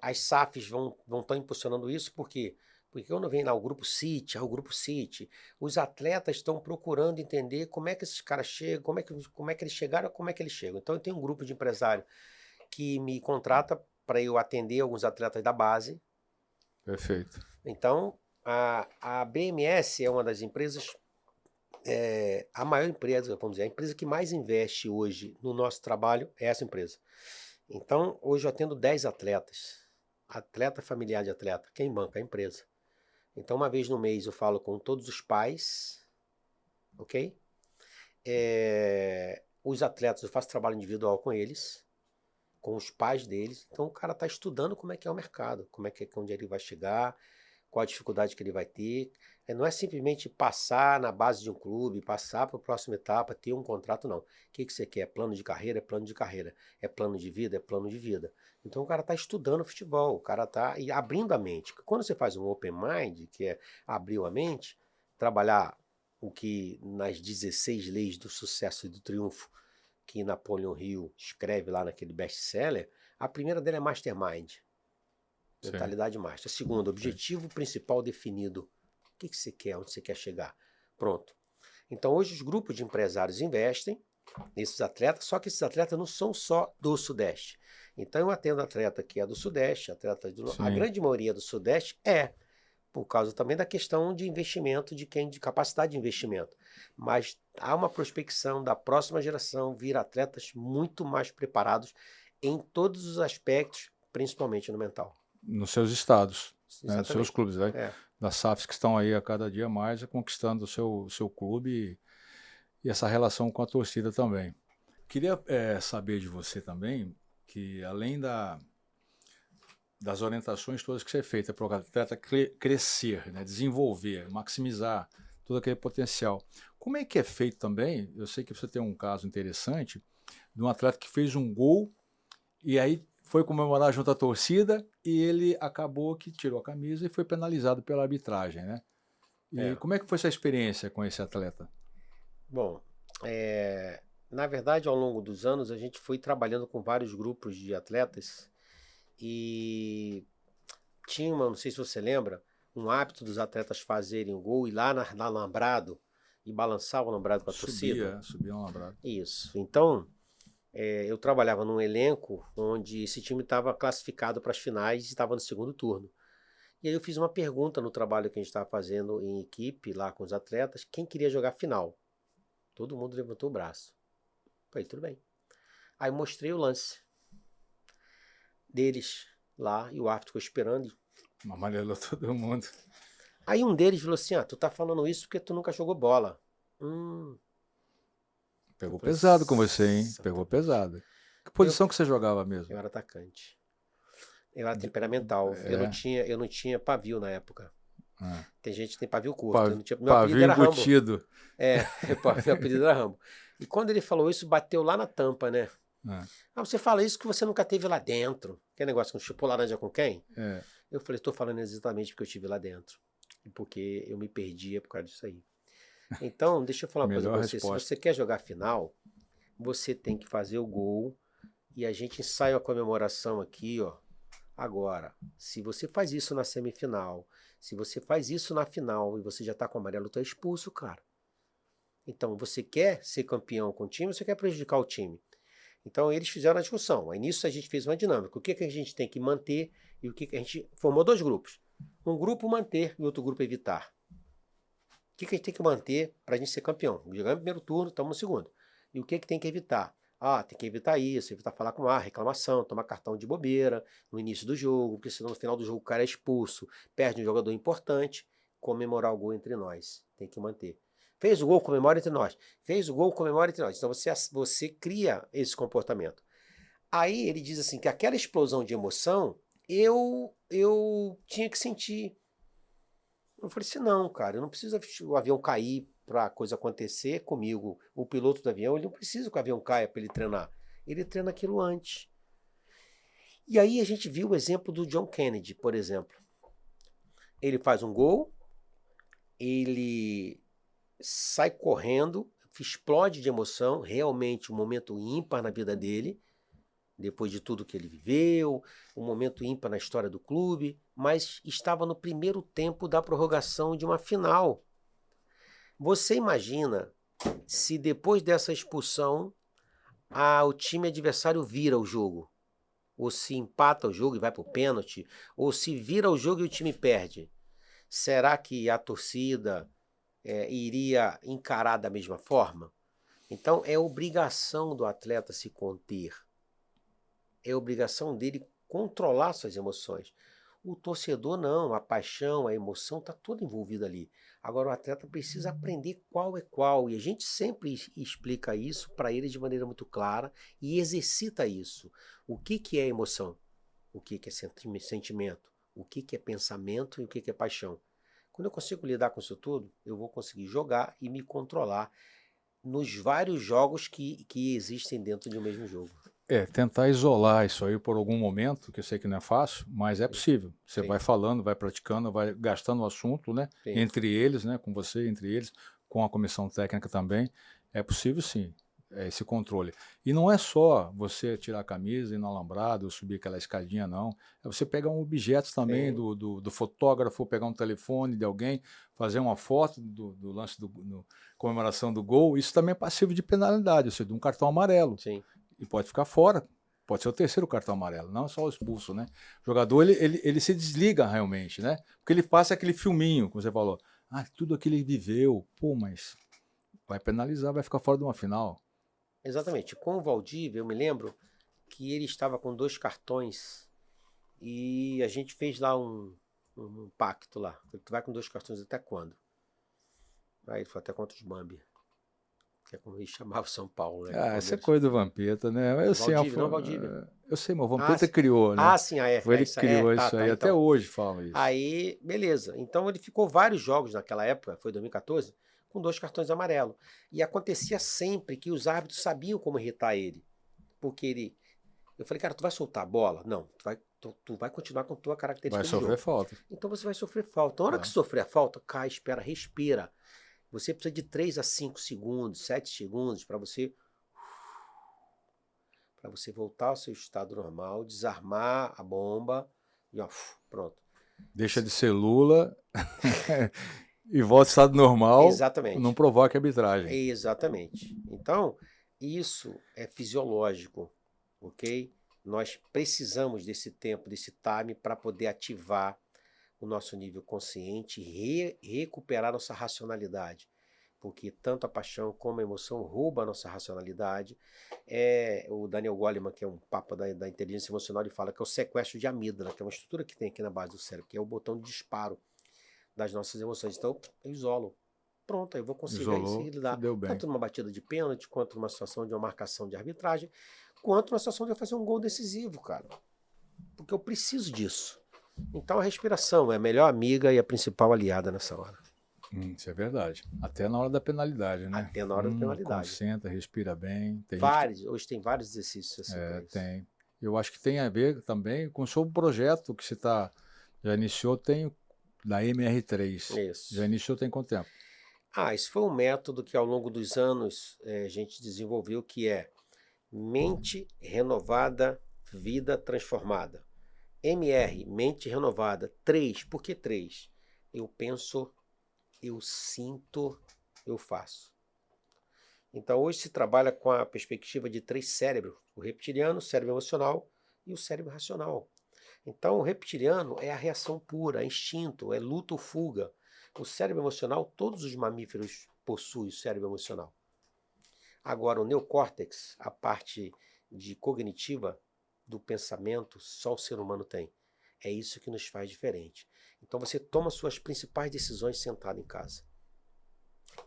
as SAFs vão estar impulsionando isso, porque quando vem lá o Grupo City, os atletas estão procurando entender como é que esses caras chegam, como é que eles chegaram, como é que eles chegam. Então eu tenho um grupo de empresário que me contrata para eu atender alguns atletas da base. Perfeito. Então a BMS é uma das empresas, a maior empresa, vamos dizer, a empresa que mais investe hoje no nosso trabalho é essa empresa. Então, hoje eu atendo 10 atletas, atleta familiar de atleta, quem banca? A empresa. Então, uma vez no mês eu falo com todos os pais, ok? Os atletas, eu faço trabalho individual com eles, com os pais deles. Então, o cara está estudando como é que é o mercado, onde ele vai chegar, qual a dificuldade que ele vai ter. Não é simplesmente passar na base de um clube, passar para a próxima etapa, ter um contrato, não. O que você quer? Plano de carreira? É plano de carreira. É plano de vida? É plano de vida. Então o cara está estudando futebol, o cara está abrindo a mente. Quando você faz um open mind, que é abrir a mente, trabalhar o que nas 16 leis do sucesso e do triunfo que Napoleon Hill escreve lá naquele best-seller, a primeira dele é mastermind. Mentalidade master. A segunda, objetivo principal definido. O que você quer? Onde você quer chegar? Pronto. Então hoje os grupos de empresários investem nesses atletas, só que esses atletas não são só do Sudeste. Então eu atendo atleta que é do Sudeste, a grande maioria do Sudeste por causa também da questão de investimento, de capacidade de investimento. Mas há uma prospecção da próxima geração vir atletas muito mais preparados em todos os aspectos, principalmente no mental. Nos seus estados, né, nos seus clubes, né? Das SAFs que estão aí a cada dia mais conquistando o seu clube e essa relação com a torcida também. Queria saber de você também que além das orientações todas que você fez para o atleta crescer, né, desenvolver, maximizar todo aquele potencial, como é que é feito também? Eu sei que você tem um caso interessante de um atleta que fez um gol e aí foi comemorar junto à torcida e ele acabou que tirou a camisa e foi penalizado pela arbitragem, né? E como é que foi essa experiência com esse atleta? Bom, na verdade, ao longo dos anos, a gente foi trabalhando com vários grupos de atletas e tinha não sei se você lembra, um hábito dos atletas fazerem o gol e lá na alambrado e balançar o alambrado com a torcida. Subia o alambrado. Isso. Então, eu trabalhava num elenco onde esse time estava classificado para as finais e estava no segundo turno. E aí eu fiz uma pergunta no trabalho que a gente estava fazendo em equipe lá com os atletas, quem queria jogar final? Todo mundo levantou o braço. Falei, tudo bem. Aí mostrei o lance. deles lá, e o árbitro ficou esperando. Amarelou todo mundo. Aí um deles falou assim, tu tá falando isso porque tu nunca jogou bola. Pegou Eu falei, pesado com você, hein? "Nossa, Pegou pesado. Que posição que você jogava mesmo? eu era atacante. Eu era temperamental. É. Eu não tinha pavio na época. Ah. Tem gente que tem pavio curto. Eu não tinha, meu Pavio apelido era Rambo. embutido. Meu apelido era Rambo. E quando ele falou isso, bateu lá na tampa, né? Ah. Você fala isso que você nunca teve lá dentro. Que negócio com chupou laranja com quem? É. Eu falei, tô falando exatamente porque eu estive lá dentro. E porque eu me perdia por causa disso aí. Então, deixa eu falar uma coisa pra você. Resposta. Se você quer jogar final, você tem que fazer o gol. E a gente ensaia a comemoração aqui, ó. Agora, se você faz isso na semifinal, se você faz isso na final e você já tá com o amarelo, tu é expulso, cara. Então, você quer ser campeão com o time ou você quer prejudicar o time? Então, eles fizeram a discussão. Aí, nisso, a gente fez uma dinâmica. O que a gente tem que manter e o que a gente formou 2 grupos. Um grupo manter e outro grupo evitar. O que a gente tem que manter para a gente ser campeão? Jogamos no primeiro turno, estamos no segundo. E o que tem que evitar? Tem que evitar isso, evitar falar com reclamação, tomar cartão de bobeira no início do jogo, porque senão no final do jogo o cara é expulso, perde um jogador importante, comemorar o gol entre nós. Tem que manter. Fez o gol, comemora entre nós. Fez o gol, comemora entre nós. Então você cria esse comportamento. Aí ele diz assim que aquela explosão de emoção eu tinha que sentir. Eu falei assim, não, cara, eu não preciso o avião cair para a coisa acontecer comigo. O piloto do avião, ele não precisa que o avião caia para ele treinar. Ele treina aquilo antes. E aí a gente viu o exemplo do John Kennedy, por exemplo. Ele faz um gol, ele sai correndo, explode de emoção, realmente um momento ímpar na vida dele, depois de tudo que ele viveu, um momento ímpar na história do clube, mas estava no primeiro tempo da prorrogação de uma final. Você imagina se depois dessa expulsão o time adversário vira o jogo, ou se empata o jogo e vai para o pênalti, ou se vira o jogo e o time perde. Será que a torcida iria encarar da mesma forma? Então é obrigação do atleta se conter. É obrigação dele controlar suas emoções. O torcedor não, a paixão, a emoção está toda envolvida ali. Agora o atleta precisa aprender qual é qual, e a gente sempre explica isso para ele de maneira muito clara e exercita isso. O que é emoção? O que é sentimento? O que é pensamento e o que é paixão? Quando eu consigo lidar com isso tudo, eu vou conseguir jogar e me controlar nos vários jogos que existem dentro de um mesmo jogo. Tentar isolar isso aí por algum momento, que eu sei que não é fácil, mas é possível. Você vai falando, vai praticando, vai gastando o assunto, né? Sim. Entre eles, né? Com você, entre eles, com a comissão técnica também. É possível sim, esse controle. E não é só você tirar a camisa, ir no alambrado, ou subir aquela escadinha, não. É você pegar um objeto também do fotógrafo, pegar um telefone de alguém, fazer uma foto do lance comemoração do gol. Isso também é passivo de penalidade, ou seja, de um cartão amarelo. Sim. E pode ficar fora, pode ser o terceiro cartão amarelo, não só o expulso, né? O jogador, ele se desliga realmente, né? Porque ele passa aquele filminho, como você falou, tudo aquilo ele viveu, mas vai penalizar, vai ficar fora de uma final. Exatamente. Com o Valdívia, eu me lembro que ele estava com 2 cartões e a gente fez lá um pacto lá. Tu vai com 2 cartões até quando? Aí ele foi até contra os Bambi. Que é como ele chamava o São Paulo, né? Essa é coisa do Vampeta, né? Eu sei, Valdívia. Eu sei, mas o Vampeta criou, né? Sim, Foi ele que criou isso aí, até hoje falam isso. Aí, beleza. Então ele ficou vários jogos naquela época, foi 2014, com 2 cartões amarelos. E acontecia sempre que os árbitros sabiam como irritar ele. Porque eu falei, cara, tu vai soltar a bola? Não, tu vai continuar com tua característica vai de jogo. sofrer falta. Então você vai sofrer falta. Então, na hora que sofrer a falta, cai, espera, respira. Você precisa de 3 a 5 segundos, 7 segundos para você voltar ao seu estado normal, desarmar a bomba e pronto. Deixa de ser Lula e volta ao estado normal. Exatamente. Não provoca a arbitragem. Exatamente. Então, isso é fisiológico, ok? Nós precisamos desse tempo, desse time para poder ativar o nosso nível consciente e recuperar nossa racionalidade. porque tanto a paixão como a emoção roubam a nossa racionalidade. O Daniel Goleman, que é um papa da inteligência emocional, ele fala que é o sequestro de amígdala, que é uma estrutura que tem aqui na base do cérebro, que é o botão de disparo das nossas emoções. Então, eu isolo. Pronto, aí eu vou conseguir lidar deu bem. tanto numa batida de pênalti, quanto numa situação de uma marcação de arbitragem, quanto numa situação de eu fazer um gol decisivo, cara. Porque eu preciso disso. Então a respiração é a melhor amiga e a principal aliada nessa hora. Isso é verdade. Até na hora da penalidade, né? Até na hora da penalidade. Concentra, respira bem. Hoje tem vários exercícios assim. Tem. Eu acho que tem a ver também com o seu projeto que você já iniciou, tem da MR3. Isso. Já iniciou tem quanto tempo? Esse foi um método que ao longo dos anos a gente desenvolveu, que é mente renovada, vida transformada. MR, mente renovada. 3, por que 3? Eu penso, eu sinto, eu faço. Então hoje se trabalha com a perspectiva de 3 cérebros. O reptiliano, o cérebro emocional e o cérebro racional. Então o reptiliano é a reação pura, é instinto, é luta ou fuga. O cérebro emocional, todos os mamíferos possuem o cérebro emocional. Agora o neocórtex, a parte de cognitiva do pensamento, só o ser humano tem. É isso que nos faz diferente. Então você toma suas principais decisões sentado em casa.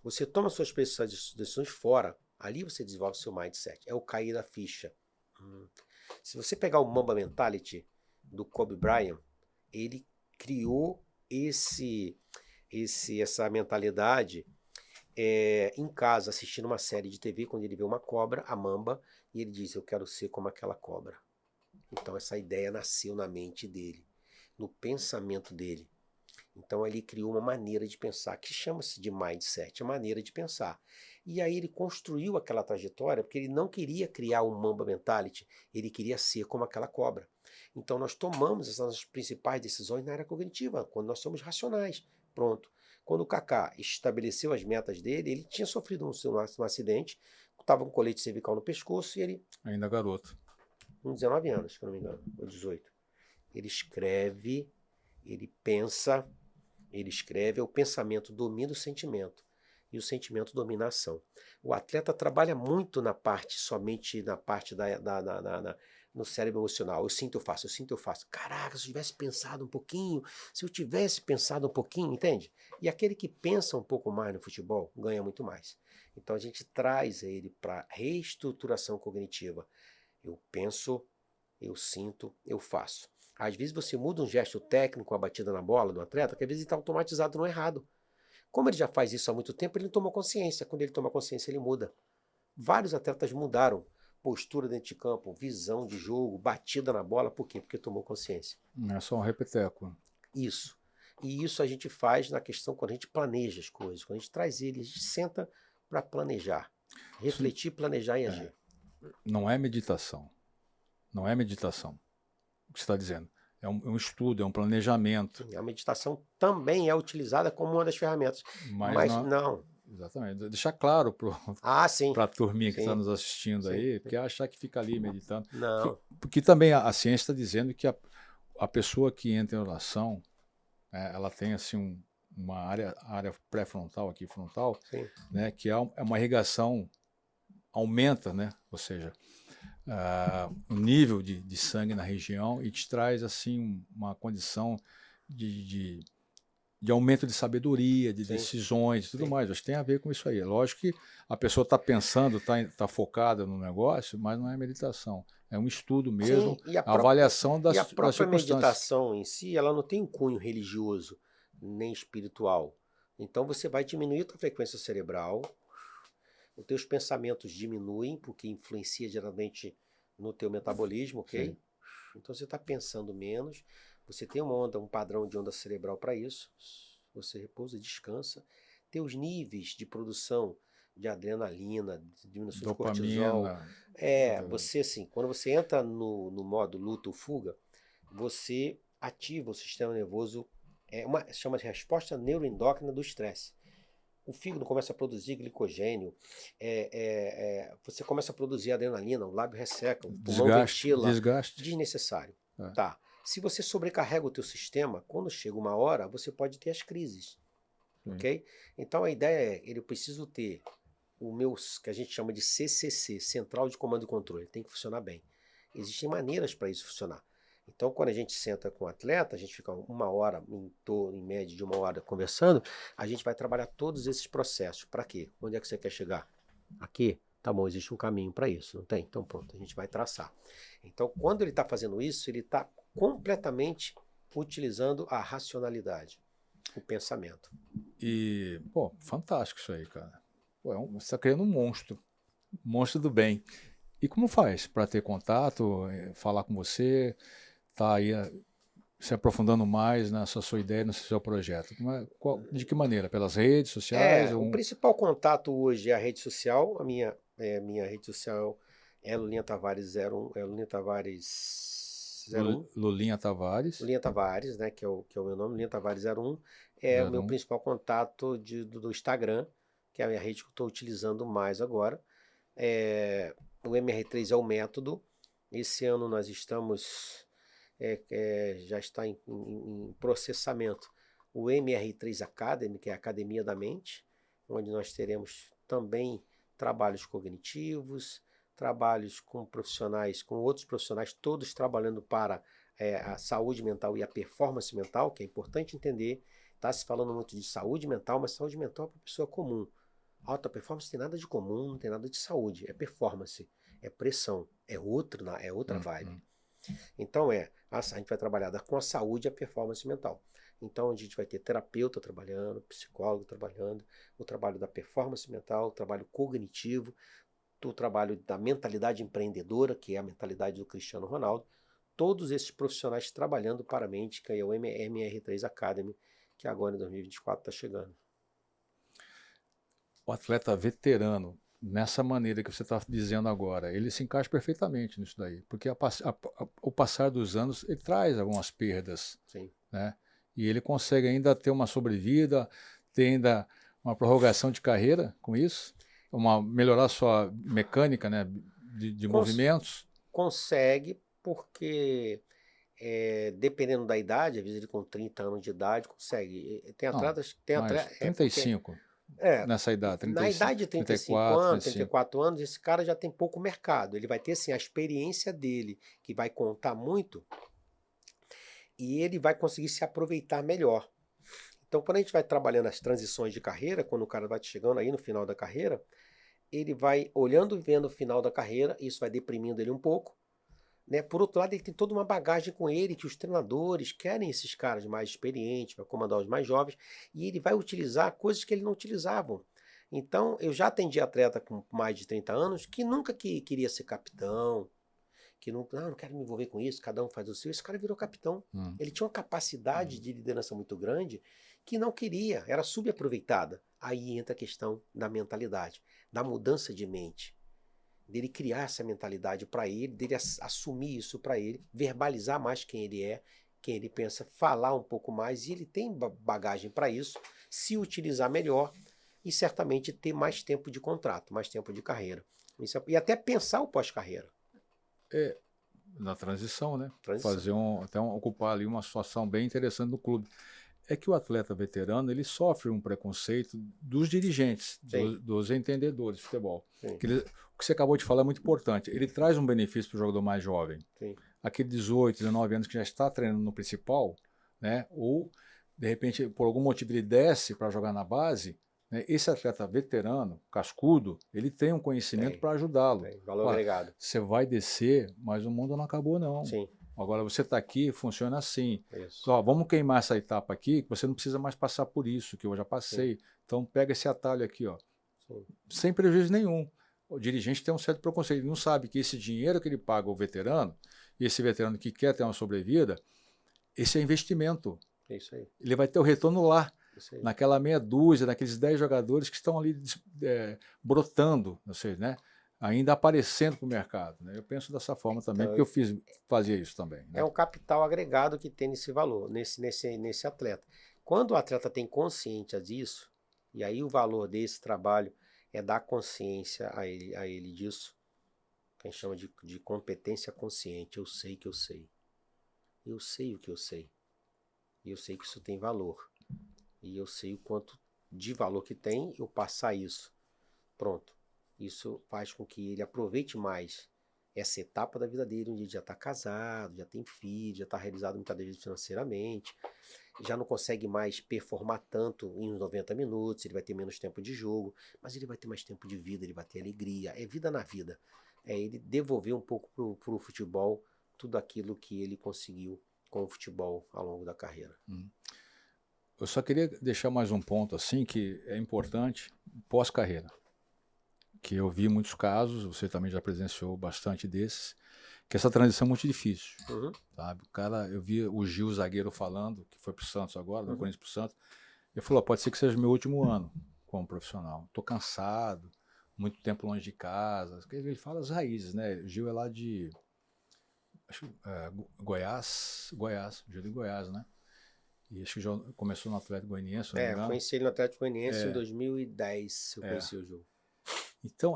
Você toma suas principais decisões fora. Ali você desenvolve seu mindset. É o cair da ficha. Se você pegar o Mamba Mentality do Kobe Bryant, ele criou essa mentalidade em casa, assistindo uma série de TV, quando ele vê uma cobra, a mamba, e ele diz, eu quero ser como aquela cobra. Então essa ideia nasceu na mente dele, no pensamento dele. Então ele criou uma maneira de pensar, que chama-se de mindset, a maneira de pensar. E aí ele construiu aquela trajetória, porque ele não queria criar um Mamba Mentality, ele queria ser como aquela cobra. Então nós tomamos essas principais decisões na área cognitiva, quando nós somos racionais. Pronto. Quando o Kaká estabeleceu as metas dele, ele tinha sofrido um acidente, estava com colete cervical no pescoço e ele... Ainda garoto. Com 19 anos, se não me engano, ou 18. Ele escreve, ele pensa, ele escreve, o pensamento domina o sentimento. E o sentimento domina a ação. O atleta trabalha muito somente na parte no cérebro emocional. Eu sinto, eu faço, eu sinto, eu faço. Caraca, se eu tivesse pensado um pouquinho, entende? E aquele que pensa um pouco mais no futebol, ganha muito mais. Então a gente traz ele para reestruturação cognitiva. Eu penso, eu sinto, eu faço. Às vezes você muda um gesto técnico, a batida na bola do atleta, que às vezes ele está automatizado no errado. Como ele já faz isso há muito tempo, ele não tomou consciência. Quando ele toma consciência, ele muda. Vários atletas mudaram postura dentro de campo, visão de jogo, batida na bola. Por quê? Porque tomou consciência. Não é só um repeteco. Isso. E isso a gente faz na questão quando a gente planeja as coisas. Quando a gente traz ele, a gente senta para planejar. Refletir, planejar e agir. Não é meditação. Não é meditação. O que você está dizendo? É um estudo, é um planejamento. A meditação também é utilizada como uma das ferramentas. Mas não. Exatamente. Deixar claro para a turminha que está nos assistindo aí, porque achar que fica ali meditando. Não. Porque também a ciência está dizendo que a pessoa que entra em oração, ela tem assim uma área pré-frontal, aqui frontal, né, que é uma irrigação, aumenta, né, ou seja, o nível de sangue na região e te traz assim uma condição de aumento de sabedoria, de decisões e tudo mais. Acho que tem a ver com isso aí. Lógico que a pessoa está pensando, está focada no negócio, mas não é meditação. É um estudo mesmo, a avaliação das circunstâncias. E a própria meditação em si, ela não tem um cunho religioso, nem espiritual. Então você vai diminuir a tua frequência cerebral, os teus pensamentos diminuem, porque influencia geralmente no teu metabolismo, ok? Sim. Então você está pensando menos, você tem um padrão de onda cerebral para isso, você repousa, descansa, teus níveis de produção de adrenalina, diminuição de cortisol. Você assim, quando você entra no modo luta ou fuga, você ativa o sistema nervoso, chama de resposta neuroendócrina do estresse. O fígado começa a produzir glicogênio, você começa a produzir adrenalina, o lábio resseca, o pulmão ventila. Desgaste. Desnecessário. Tá. Se você sobrecarrega o teu sistema, quando chega uma hora, você pode ter as crises. ok? Então a ideia é, eu preciso ter o meu, que a gente chama de CCC, Central de Comando e Controle, tem que funcionar bem. Existem maneiras para isso funcionar. Então, quando a gente senta com o atleta, a gente fica uma hora, em média de uma hora conversando, a gente vai trabalhar todos esses processos. Para quê? Onde é que você quer chegar? Aqui? Tá bom, existe um caminho para isso, não tem? Então pronto, a gente vai traçar. Então, quando ele está fazendo isso, ele está completamente utilizando a racionalidade, o pensamento. E, pô, fantástico isso aí, cara. Pô, você está criando um monstro do bem. E como faz para ter contato, falar com você, tá aí se aprofundando mais nessa sua ideia, nesse seu projeto? De que maneira? Pelas redes sociais? O principal contato hoje é a rede social. Minha rede social é Lulinha Tavares 01, é Lulinha Tavares 01. Lulinha Tavares. Lulinha Tavares, né, que é o meu nome, Lulinha Tavares 01. É o meu principal contato do Instagram, que é a minha rede que eu estou utilizando mais agora. O MR3 é o método. Esse ano nós estamos, já está em processamento, o MR3 Academy, que é a Academia da Mente, onde nós teremos também trabalhos cognitivos, trabalhos com profissionais, com outros profissionais, todos trabalhando para a saúde mental e a performance mental, que é importante entender. Está se falando muito de saúde mental, mas saúde mental é para a pessoa comum. Alta performance tem nada de comum, não tem nada de saúde, é performance, é pressão, é outra vibe. Então a gente vai trabalhar com a saúde e a performance mental. Então a gente vai ter terapeuta trabalhando, psicólogo trabalhando, o trabalho da performance mental, o trabalho cognitivo, o trabalho da mentalidade empreendedora, que é a mentalidade do Cristiano Ronaldo. Todos esses profissionais trabalhando para a mente, que é o MR3 Academy, que agora em 2024 está chegando. O atleta veterano, nessa maneira que você está dizendo agora, ele se encaixa perfeitamente nisso daí, porque o passar dos anos ele traz algumas perdas, Sim. né? E ele consegue ainda ter uma sobrevida, ter ainda uma prorrogação de carreira com isso, melhorar sua mecânica, né, de movimentos. Consegue, porque dependendo da idade, às vezes ele com 30 anos de idade consegue. Tem atletas... 35. Nessa idade, 35, na idade de 35 anos, 34 anos, esse cara já tem pouco mercado. Ele vai ter assim, a experiência dele, que vai contar muito, e ele vai conseguir se aproveitar melhor. Então, quando a gente vai trabalhando as transições de carreira, quando o cara vai chegando aí no final da carreira, ele vai olhando e vendo o final da carreira, isso vai deprimindo ele um pouco. Né? Por outro lado, ele tem toda uma bagagem com ele, que os treinadores querem esses caras mais experientes para comandar os mais jovens, e ele vai utilizar coisas que ele não utilizavam. Então, eu já atendi atleta com mais de 30 anos que nunca queria ser capitão, que não quero me envolver com isso, cada um faz o seu. Esse cara virou capitão. Ele tinha uma capacidade de liderança muito grande que não queria, era subaproveitada. Aí entra a questão da mentalidade, da mudança de mente, dele criar essa mentalidade para ele, dele assumir isso para ele, verbalizar mais quem ele é, quem ele pensa, falar um pouco mais, e ele tem bagagem para isso, se utilizar melhor e certamente ter mais tempo de contrato, mais tempo de carreira. E até pensar o pós-carreira. Na transição, né? Transição. Ocupar ali uma situação bem interessante no clube. É que o atleta veterano, ele sofre um preconceito dos dirigentes, dos entendedores de futebol. O que você acabou de falar é muito importante. Ele traz um benefício para o jogador mais jovem. Sim. Aquele 18, 19 anos que já está treinando no principal, né? Ou, de repente, por algum motivo ele desce para jogar na base, né? Esse atleta veterano, cascudo, ele tem um conhecimento para ajudá-lo. Valor agregado. Você vai descer, mas o mundo não acabou, não. Sim. Agora você está aqui, funciona assim. Isso. Vamos queimar essa etapa aqui, que você não precisa mais passar por isso, que eu já passei. Sim. Então pega esse atalho aqui, ó. Sim. Sem prejuízo nenhum. O dirigente tem um certo preconceito, ele não sabe que esse dinheiro que ele paga ao veterano, e esse veterano que quer ter uma sobrevida, esse é investimento. É isso aí. Ele vai ter o retorno lá, naquela meia dúzia, naqueles 10 jogadores que estão ali brotando, não sei, né? Ainda aparecendo para o mercado. Né? Eu penso dessa forma também, então, porque eu fazia isso também. Né? É um capital agregado que tem nesse valor, nesse atleta. Quando o atleta tem consciência disso, e aí o valor desse trabalho é dar consciência a ele disso, que a gente chama de competência consciente. Eu sei que eu sei. Eu sei o que eu sei. E eu sei que isso tem valor. E eu sei o quanto de valor que tem, eu passar isso. Pronto. Isso faz com que ele aproveite mais essa etapa da vida dele, onde ele já está casado, já tem filho, já está realizado muitas vezes financeiramente, já não consegue mais performar tanto em uns 90 minutos, ele vai ter menos tempo de jogo, mas ele vai ter mais tempo de vida, ele vai ter alegria, é vida na vida. É ele devolver um pouco pro futebol tudo aquilo que ele conseguiu com o futebol ao longo da carreira. Eu só queria deixar mais um ponto assim que é importante pós-carreira, que eu vi muitos casos, você também já presenciou bastante desses, que essa transição é muito difícil, sabe? O cara, eu vi o Gil zagueiro falando, que foi pro Santos agora, do Corinthians pro Santos, ele falou, pode ser que seja meu último ano como profissional, tô cansado, muito tempo longe de casa, ele fala as raízes, né? O Gil é lá de Goiás, Gil de Goiás, né? E acho que já começou no Atlético Goianiense, se não me engano. Conheci ele no Atlético Goianiense em 2010, eu conheci o Gil. Então,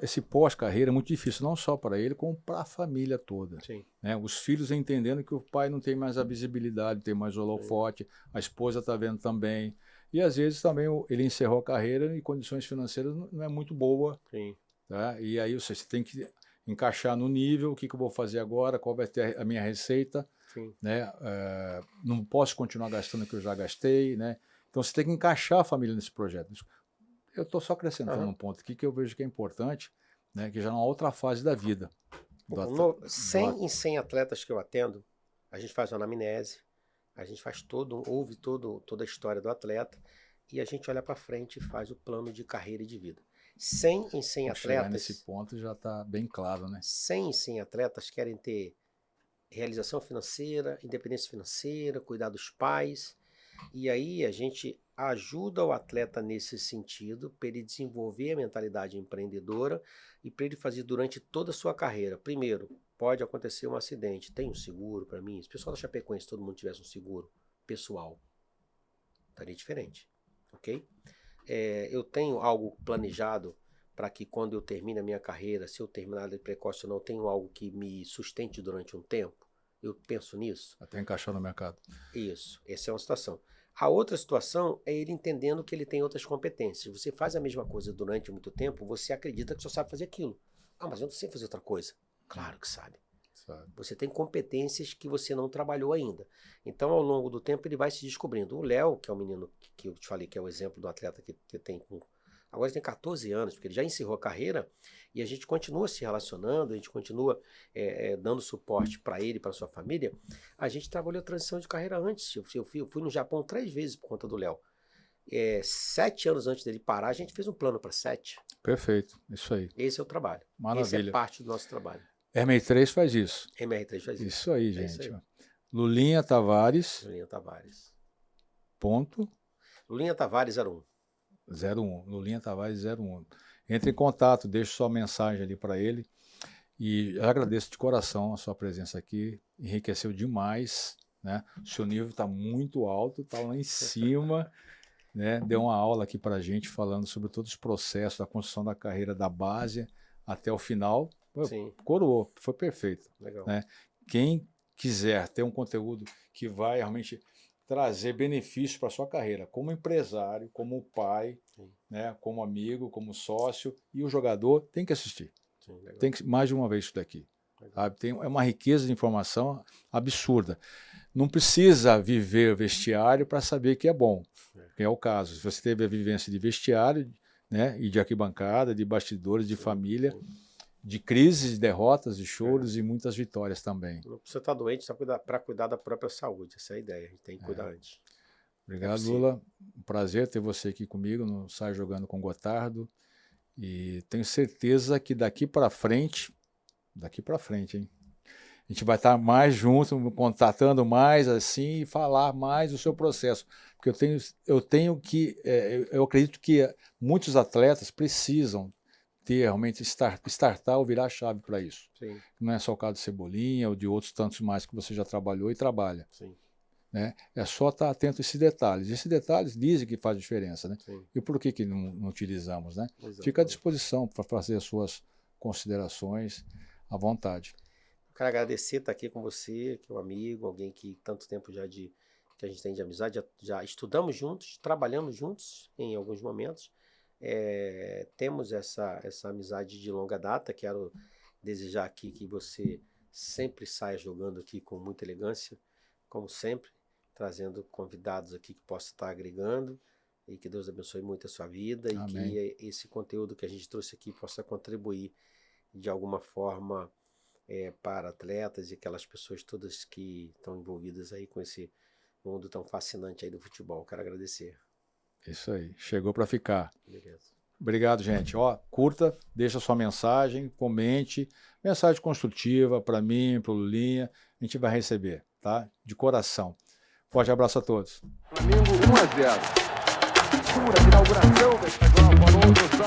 esse pós-carreira é muito difícil, não só para ele, como para a família toda. Sim. Né? Os filhos entendendo que o pai não tem mais a visibilidade, tem mais holofote, a esposa está vendo também. E às vezes também ele encerrou a carreira e condições financeiras não é muito boa. Sim. Tá? E aí você tem que encaixar no nível, o que eu vou fazer agora, qual vai ter a minha receita. Sim. Né? Não posso continuar gastando o que eu já gastei. Né? Então você tem que encaixar a família nesse projeto. Eu estou só acrescentando um ponto aqui que eu vejo que é importante, né, que já é uma outra fase da vida. 100 em 100 atletas que eu atendo, a gente faz uma anamnese, a gente faz ouve toda a história do atleta e a gente olha para frente e faz o plano de carreira e de vida. 100 em 100 atletas... Chegar nesse ponto já está bem claro, né? 100 em 100 atletas querem ter realização financeira, independência financeira, cuidar dos pais, e aí a gente ajuda o atleta nesse sentido, para ele desenvolver a mentalidade empreendedora e para ele fazer durante toda a sua carreira. Primeiro, pode acontecer um acidente, tem um seguro para mim? Se o pessoal da Chapecoense, todo mundo tivesse um seguro pessoal, estaria diferente, ok? Eu tenho algo planejado para que quando eu termine a minha carreira, se eu terminar de precoce ou não, eu tenho algo que me sustente durante um tempo? Eu penso nisso. Até encaixar no mercado. Isso, essa é uma situação. A outra situação é ele entendendo que ele tem outras competências. Você faz a mesma coisa durante muito tempo, você acredita que só sabe fazer aquilo. Ah, mas eu não sei fazer outra coisa. Claro que sabe. Você tem competências que você não trabalhou ainda. Então, ao longo do tempo, ele vai se descobrindo. O Léo, que é o menino que eu te falei, que é o exemplo do atleta que tem com... Agora ele tem 14 anos, porque ele já encerrou a carreira e a gente continua se relacionando, a gente continua dando suporte para ele e para sua família. A gente trabalhou a transição de carreira antes. Eu fui no Japão 3 vezes por conta do Léo. 7 anos antes dele parar, a gente fez um plano para 7. Perfeito, isso aí. Esse é o trabalho. Maravilha. Esse é parte do nosso trabalho. MR3 faz isso. MR3 faz isso. Isso aí, gente. Isso aí. Lulinha Tavares. Lulinha Tavares. Ponto. Lulinha Tavares 01. 01. Lulinha Tavares 01. Entre em contato, deixe sua mensagem ali para ele. E eu agradeço de coração a sua presença aqui. Enriqueceu demais. Né? O seu nível está muito alto, está lá em cima. Né? Deu uma aula aqui para a gente falando sobre todos os processos da construção da carreira da base até o final. Sim. Coroou, foi perfeito. Legal. Né? Quem quiser ter um conteúdo que vai realmente trazer benefícios para a sua carreira, como empresário, como pai, né? Como amigo, como sócio, e o jogador tem que assistir. Sim, tem que mais de uma vez isso daqui. Sabe? É uma riqueza de informação absurda. Não precisa viver vestiário para saber que é bom, que é o caso. Se você teve a vivência de vestiário, né? E de arquibancada, de bastidores, de família, de crises, de derrotas, de choros e muitas vitórias também. Não precisa estar doente só para cuidar da própria saúde. Essa é a ideia. A gente tem que cuidar antes. Obrigado, Lula. Um prazer ter você aqui comigo no Sai Jogando com Gotardo. E tenho certeza que daqui para frente, hein? A gente vai estar mais junto, contatando mais assim e falar mais do seu processo. Porque eu acredito que muitos atletas precisam ter realmente startar ou virar a chave para isso. Sim. Não é só o caso de Cebolinha ou de outros tantos mais que você já trabalhou e trabalha. Sim. Né? É só estar atento a esses detalhes. Esses detalhes dizem que faz diferença. Né? E por que não utilizamos? Né? Fica à disposição para fazer as suas considerações à vontade. Eu quero agradecer estar aqui com você, que é um amigo, alguém que tanto tempo já que que a gente tem de amizade, já estudamos juntos, trabalhamos juntos em alguns momentos. Temos essa amizade de longa data. Quero desejar aqui que você sempre saia jogando aqui com muita elegância, como sempre, trazendo convidados aqui que possam estar agregando, e que Deus abençoe muito a sua vida. Amém. E que esse conteúdo que a gente trouxe aqui possa contribuir de alguma forma para atletas e aquelas pessoas todas que estão envolvidas aí com esse mundo tão fascinante aí do futebol. Quero agradecer. Isso aí, chegou para ficar. Beleza. Obrigado, gente. Ó, curta, deixa sua mensagem, comente, mensagem construtiva para mim, para o Lulinha, a gente vai receber, tá? De coração. Forte abraço a todos. Flamengo 1-0. Pura de inauguração desta Copa do